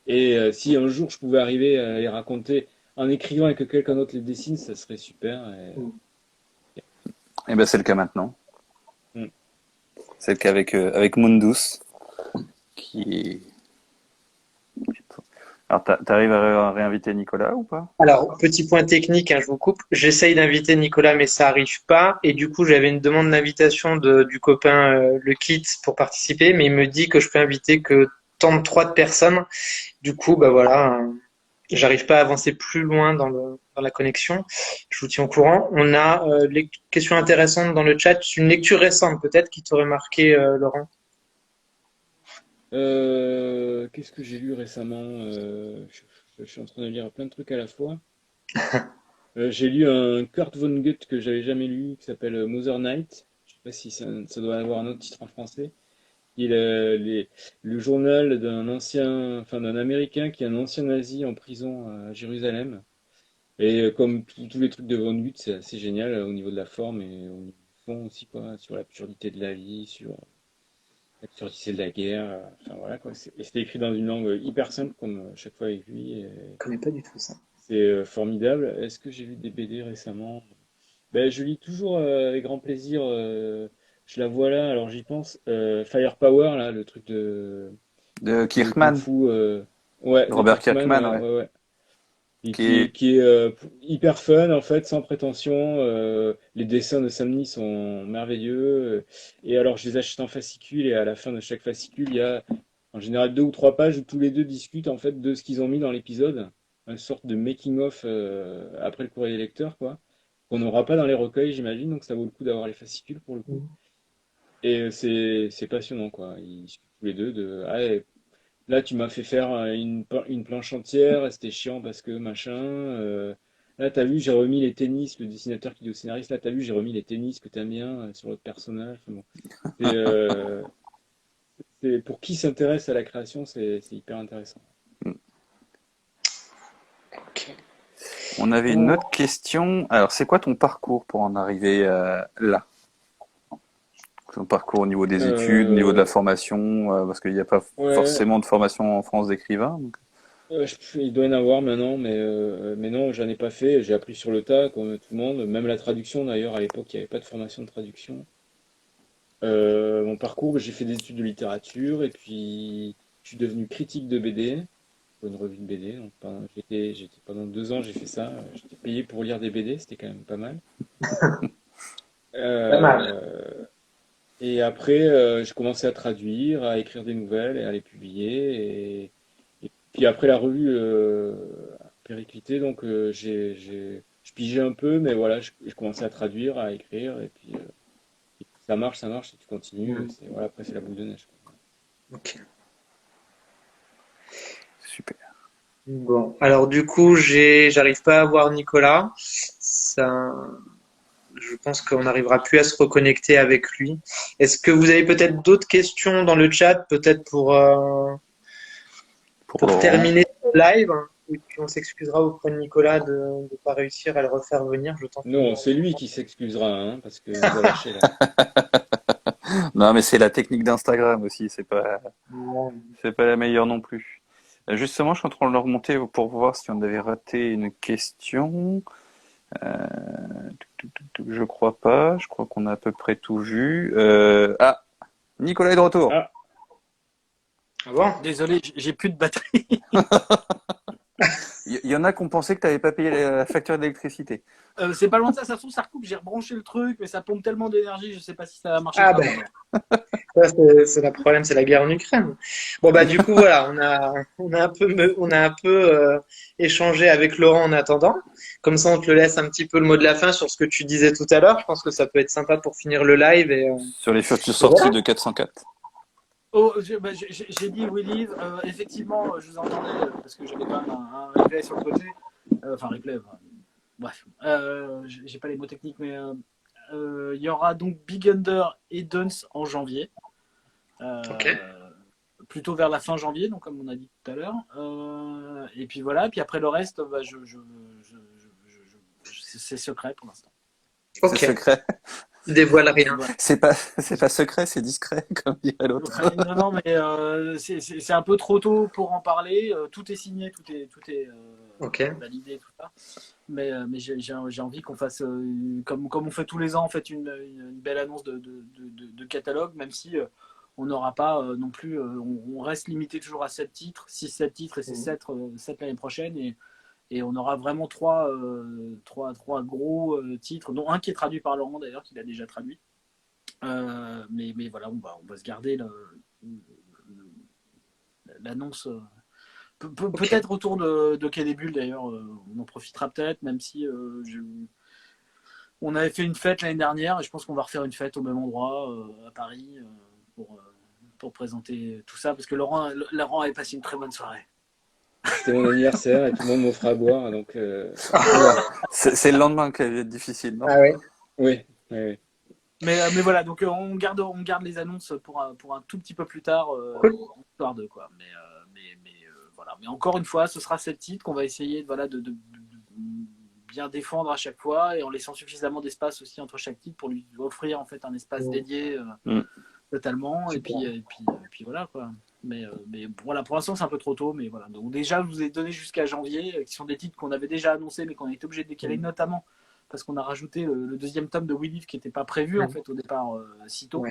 Et si un jour je pouvais arriver à les raconter en écrivant et que quelqu'un d'autre les dessine, ça serait super. Et ben c'est le cas maintenant. Mm. C'est le cas avec Mundus, qui. Alors t'arrives à réinviter Nicolas ou pas? Alors, petit point technique, hein, je vous coupe. J'essaye d'inviter Nicolas, mais ça arrive pas. Et du coup, j'avais une demande d'invitation du copain Le Kit pour participer, mais il me dit que je peux inviter que tant de trois de personnes. Du coup, bah voilà, j'arrive pas à avancer plus loin dans la connexion. Je vous tiens au courant. On a des questions intéressantes dans le chat. Une lecture récente peut-être qui t'aurait marqué, Laurent. Qu'est-ce que j'ai lu récemment? Je suis en train de lire plein de trucs à la fois. J'ai lu un Kurt Vonnegut que j'avais jamais lu, qui s'appelle Mother Night. Je sais pas si ça doit avoir un autre titre en français. Il est le journal d'un ancien, enfin d'un Américain qui est un ancien nazi en prison à Jérusalem. Et comme tous les trucs de Vonnegut, c'est assez génial au niveau de la forme et au niveau du fond aussi, quoi, sur l'absurdité de la vie, sur l'absurdité de la guerre. Enfin voilà quoi. Et c'était écrit dans une langue hyper simple, comme chaque fois avec lui. Et Je connais pas du tout ça. c'est formidable. Est-ce que j'ai lu des BD récemment? Ben, je lis toujours avec grand plaisir. Je la vois là, alors j'y pense. Firepower, là, le truc De de Kung Kirkman, Fu. Ouais, de Robert Kirkman, Kirkman, ouais, ouais. ouais, ouais. Et Qui est. qui est hyper fun en fait, sans prétention. Les dessins de Sam Neill sont merveilleux. Et alors je les achète en fascicule et à la fin de chaque fascicule, il y a en général 2 ou 3 pages où tous les deux discutent en fait de ce qu'ils ont mis dans l'épisode. Une sorte de making-of après le courrier des lecteurs, quoi. Qu'on n'aura pas dans les recueils, j'imagine, donc ça vaut le coup d'avoir les fascicules pour le coup. Et c'est passionnant, quoi. Ils discutent tous les deux de ah, là, tu m'as fait faire une planche entière, et c'était chiant parce que machin. Là, t'as vu, j'ai remis les tennis, le dessinateur qui dit au scénariste, là, t'as vu, j'ai remis les tennis que t'aimes bien sur l'autre personnage. Enfin, bon. C'est, euh, pour qui s'intéresse à la création, c'est hyper intéressant. Ok. On avait une On- autre question. Alors, c'est quoi ton parcours pour en arriver là? Ton parcours au niveau des études, au niveau de la Euh, formation, parce qu'il n'y a pas ouais, forcément de formation en France d'écrivain. Donc. il doit y en avoir maintenant, mais non, j'en ai pas fait. J'ai appris sur le tas, comme tout le monde. Même la traduction, d'ailleurs, à l'époque, il n'y avait pas de formation de traduction. Mon parcours, j'ai fait des études de littérature et puis je suis devenu critique de BD pour une revue de BD. Donc pendant 2 ans, j'ai fait ça. J'étais payé pour lire des BD, c'était quand même pas mal. Pas mal. Euh, et après, j'ai commencé à traduire, à écrire des nouvelles et à les publier. Et puis après la revue a périclité, donc je pigeais un peu, mais voilà, je commençais à traduire, à écrire et puis ça marche, et tu continues. Hmm. Voilà, après c'est la boule de neige, quoi. Ok. Super. Bon, alors du coup, j'arrive pas à voir Nicolas. Ça, je pense qu'on n'arrivera plus à se reconnecter avec lui. Est-ce que vous avez peut-être d'autres questions dans le chat, peut-être Pour pour Laurent. terminer ce live? Et puis on s'excusera auprès de Nicolas de ne pas réussir à le refaire venir. Je tente Non, toujours. c'est lui qui s'excusera, hein, parce qu'il nous a lâché là. Non, mais c'est la technique d'Instagram aussi, Bon, c'est pas la meilleure non plus. Justement, je suis en train de le remonter pour voir si on avait raté une question. Euh, je crois pas, je crois qu'on a à peu près tout vu. Ah, Nicolas est de retour. Ah, ah bon? Désolé, j'ai plus de batterie. Il y en a qui ont pensé que tu n'avais pas payé la facture d'électricité. C'est pas loin de ça, ça se trouve, ça recoupe. J'ai rebranché le truc, mais ça pompe tellement d'énergie, je sais pas si ça va marcher. Ah ben, ça, c'est le problème, c'est la guerre en Ukraine. Bon bah du coup voilà, on a un peu échangé avec Laurent en attendant. Comme ça, on te le laisse un petit peu le mot de la fin sur ce que tu disais tout à l'heure. Je pense que ça peut être sympa pour finir le live Sur les futures et sorties voilà. de 404. Oh, j'ai dit We Live. Effectivement, je vous entendais parce que j'avais quand même un replay sur le côté. Enfin, replay. Bref, j'ai pas les mots techniques, mais il y aura donc Big Under et Duns en janvier. Ok. Plutôt vers la fin janvier, donc comme on a dit tout à l'heure. Et puis voilà, puis après le reste, bah, c'est secret pour l'instant. Ok. C'est secret. Je dévoile rien. Voilà. C'est pas secret, c'est discret, comme dirait l'autre. Ouais, non, mais c'est un peu trop tôt pour en parler. Tout est signé, tout est Ok. validé, tout ça. Mais j'ai envie qu'on fasse, comme on fait tous les ans, en fait, une belle annonce de catalogue, même si on n'aura pas non plus, on reste limité toujours à 7 titres, 6-7 titres, et c'est 7 l'année prochaine. Et on aura vraiment trois gros titres, dont un qui est traduit par Laurent d'ailleurs, qu'il a déjà traduit. Mais voilà, on va se garder l'annonce. Peut-être autour de Quai des Bulles d'ailleurs, on en profitera peut-être, même si on avait fait une fête l'année dernière et je pense qu'on va refaire une fête au même endroit à Paris pour présenter tout ça parce que Laurent avait passé une très bonne soirée. c'était mon anniversaire et tout le monde m'offrait à boire, donc Ah C'est le lendemain qui va être difficile, non? ouais. oui, oui, oui. Mais voilà, donc on garde les annonces pour un tout petit peu plus tard, Cool. histoire de quoi. Voilà. Mais encore une fois, ce sera cette titre qu'on va essayer de bien défendre à chaque fois et en laissant suffisamment d'espace aussi entre chaque titre pour lui offrir en fait un espace dédié totalement. Et puis voilà quoi. Mais voilà, pour l'instant c'est un peu trop tôt, mais voilà. Donc déjà, je vous ai donné jusqu'à janvier, qui sont des titres qu'on avait déjà annoncés, mais qu'on a été obligé de décaler, notamment parce qu'on a rajouté le deuxième tome de We Live qui n'était pas prévu en fait au départ si tôt,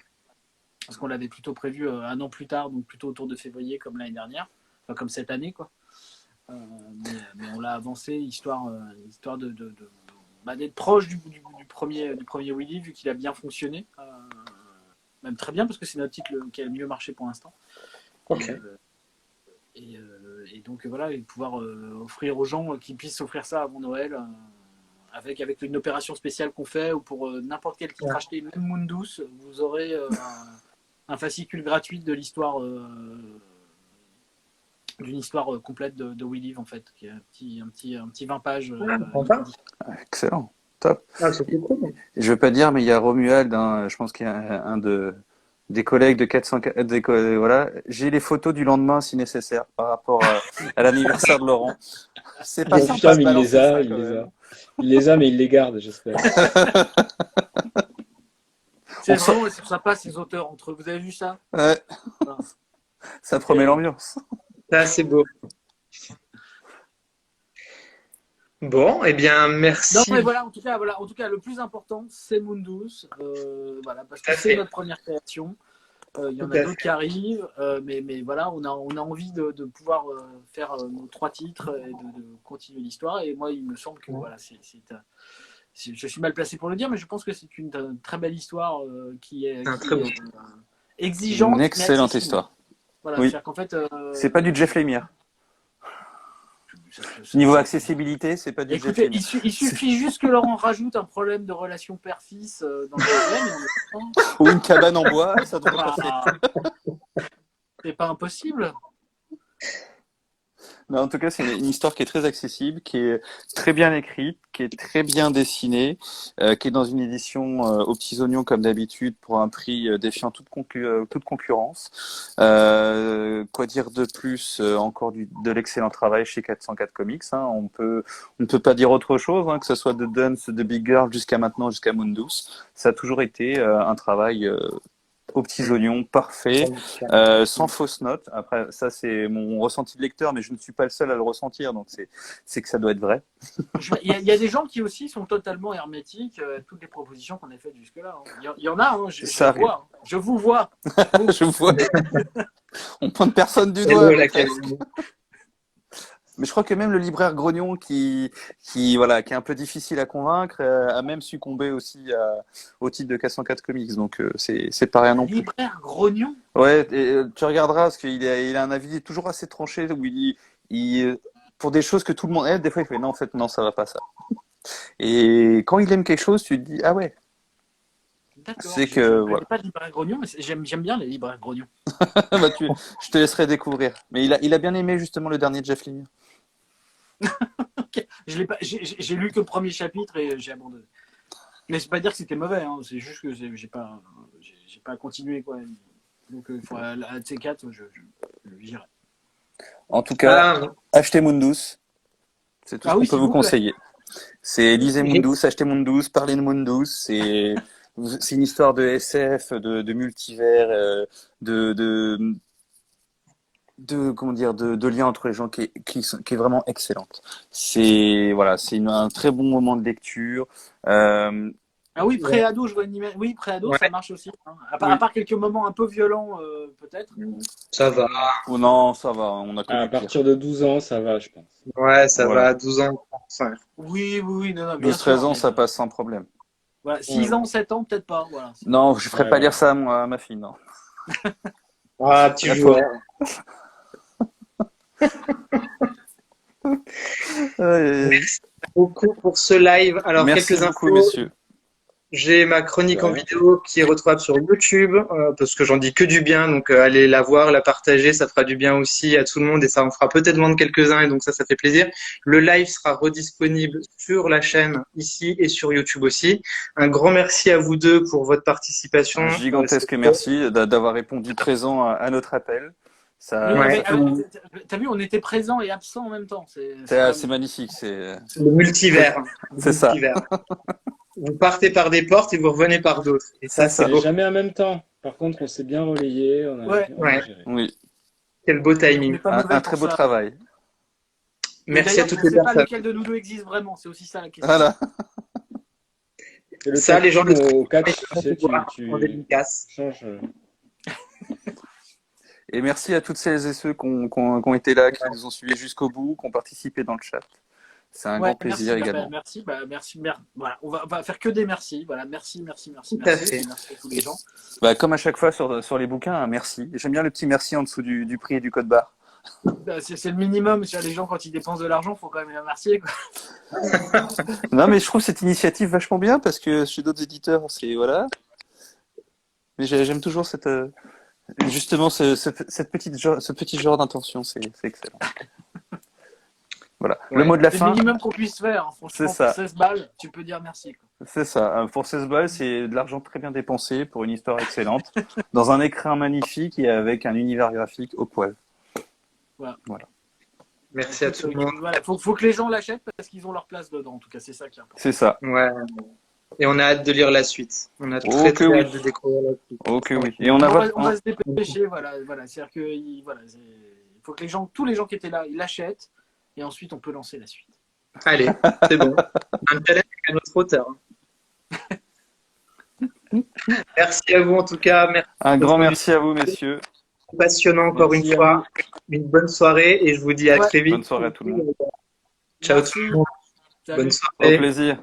parce qu'on l'avait plutôt prévu un an plus tard, donc plutôt autour de février comme l'année dernière, enfin comme cette année quoi. Mais on l'a avancé histoire d'être proche du premier We Live, vu qu'il a bien fonctionné, même très bien parce que c'est notre titre qui a le mieux marché pour l'instant. Ok. Et donc voilà, et pouvoir offrir aux gens qui puissent s'offrir ça avant Noël. Avec une opération spéciale qu'on fait, ou pour n'importe quel titre acheté, même Mundus, vous aurez un fascicule gratuit de l'histoire, d'une histoire complète de We Live, en fait, qui est un petit 20 pages. Excellent, top. Ah, c'était cool. Je veux pas dire, mais il y a Romuald, je pense qu'il y a un des collègues de 400, voilà. J'ai les photos du lendemain si nécessaire par rapport à l'anniversaire de Laurent. C'est pas Oh sympa putain, de mais il les balancer a, ça il quand les même. a. Il les a, mais il les garde, j'espère. C'est vraiment sympa, ces auteurs entre eux. Vous avez vu ça? Ouais, Voilà. ça promet l'ambiance. Ça, c'est beau. Bon, eh bien, merci. Non, mais voilà, en tout cas, le plus important, c'est Mundus, voilà, parce que c'est notre première création. Il y en a d'autres qui arrivent, mais voilà, on a envie de pouvoir faire nos 3 titres et de continuer l'histoire. Et moi, il me semble que voilà, je suis mal placé pour le dire, mais je pense que c'est une très belle histoire qui est exigeante. Une excellente mais histoire. Voilà, oui. c'est-à-dire qu'en fait, c'est pas du Jeff Lemire. Niveau accessibilité, c'est pas du Jeff Lemire. Il suffit juste que Laurent rajoute un problème de relation père-fils dans le deuxième. Ou une cabane en bois, ça devrait passer. C'est pas impossible. Mais en tout cas, c'est une histoire qui est très accessible, qui est très bien écrite, qui est très bien dessinée, qui est dans une édition aux petits oignons comme d'habitude pour un prix défiant toute concurrence. Quoi dire de plus encore de l'excellent travail chez 404 Comics. Hein. On ne peut pas dire autre chose, hein, que ce soit de Duns, de Big Girl jusqu'à maintenant, jusqu'à Mundus. Ça a toujours été un travail aux petits oignons, parfait, sans fausse note. Après, ça c'est mon ressenti de lecteur, mais je ne suis pas le seul à le ressentir, donc c'est que ça doit être vrai. Il y a des gens qui aussi sont totalement hermétiques à toutes les propositions qu'on a faites jusque-là. Hein. Il y en a, hein, Ça je vois, hein. Je vous vois. Je vois. On pointe personne du doigt. Mais je crois que même le libraire Grognon qui est un peu difficile à convaincre, a même succombé aussi au titre de 404 Comics. Donc c'est pas rien non plus. Libraire Grognon. Ouais, et, tu regarderas parce qu'il a un avis toujours assez tranché où il pour des choses que tout le monde aime, des fois il fait non, en fait non, ça va pas ça. Et quand il aime quelque chose, tu te dis ah ouais. D'accord. C'est Je que ne voilà. pas de libraire Grognon, mais j'aime bien les libraires Grognon. Bah, je te laisserai découvrir. Mais il a bien aimé justement le dernier Jeff Lemire. Okay. J'ai lu que le premier chapitre et j'ai abandonné. Mais c'est pas dire que c'était mauvais, hein. C'est juste que j'ai pas continué quoi. Donc il faut un de ces quatre, je le lirai. En tout cas, achetez Mundus. C'est tout ce qu'on peut vous conseiller. C'est lisez Mundus, achetez Mundus, parlez de Mundus. C'est une histoire de SF, de multivers, comment dire, de lien entre les gens qui est vraiment excellente. C'est un très bon moment de lecture. Ah oui, pré-ado, je vois une image. Oui, pré-ado, ça marche aussi. Hein. À part quelques moments un peu violents, peut-être. Ça va. Oh non, ça va. On a À partir de 12 ans, ça va, je pense. Ouais, ça va. 12 ans. Enfin, oui, non. 12-13 ans, ça passe sans problème. Voilà, 6 ans, 7 ans, peut-être pas. Voilà. Non, je ferais pas lire ça à ma fille, non. Ah, petit joueur. Merci beaucoup pour ce live. Alors, merci quelques beaucoup, infos. messieurs. J'ai ma chronique en vidéo qui est retrouvable sur YouTube, parce que j'en dis que du bien, donc allez la voir, la partager, ça fera du bien aussi à tout le monde et ça en fera peut-être vendre quelques-uns et donc ça fait plaisir. Le live sera redisponible sur la chaîne ici et sur YouTube aussi. Un grand merci à vous deux pour votre participation. Un gigantesque merci d'avoir répondu présent à notre appel. Ça, ouais. T'as vu, on était présents et absents en même temps. C'est magnifique. C'est le multivers. C'est ça. Vous partez par des portes et vous revenez par d'autres. Et ça, c'est beau. Jamais en même temps. Par contre, on s'est bien relayé. On a géré. Oui. Quel beau timing. Un très beau travail. Merci à toutes les personnes. Je ne sais pas lequel de nous deux existe vraiment. C'est aussi ça la question. Voilà. Ça, les gens au catch, tu en dédicace. changes. Et merci à toutes celles et ceux qui ont été là, qui nous ont suivis jusqu'au bout, qui ont participé dans le chat. C'est un grand plaisir également. Merci. Voilà, on va faire que des merci. Voilà, merci. Merci à tous les gens. Comme à chaque fois sur les bouquins, un merci. J'aime bien le petit merci en dessous du prix et du code barre. C'est le minimum. Les gens, quand ils dépensent de l'argent, il faut quand même les remercier. Quoi. Non, mais je trouve cette initiative vachement bien parce que chez d'autres éditeurs, c'est voilà. Mais j'aime toujours justement ce petit genre d'intention, c'est excellent. Voilà. Ouais, le mot de la fin. C'est le minimum qu'on puisse faire. Hein. Franchement, c'est ça. Pour 16 balles, tu peux dire merci. Quoi. C'est ça. Pour 16 balles, c'est de l'argent très bien dépensé pour une histoire excellente, dans un écrin magnifique et avec un univers graphique au poil. Voilà. Merci à tout le monde. Voilà. Faut que les gens l'achètent parce qu'ils ont leur place dedans. En tout cas, c'est ça qui est important. C'est ça. Ouais. Et on a hâte de lire la suite. On a très hâte de découvrir la suite. Ok, oui. Et on va se dépêcher. Voilà. C'est-à-dire que il faut que tous les gens qui étaient là, ils l'achètent. Et ensuite, on peut lancer la suite. Allez, c'est bon. Un challenge à notre auteur. Merci à vous en tout cas. Un grand merci à vous, messieurs. Passionnant encore une fois. Une bonne soirée et je vous dis à très vite. Bonne soirée à tout le monde. Ciao tout le monde. Bonne soirée. Au plaisir.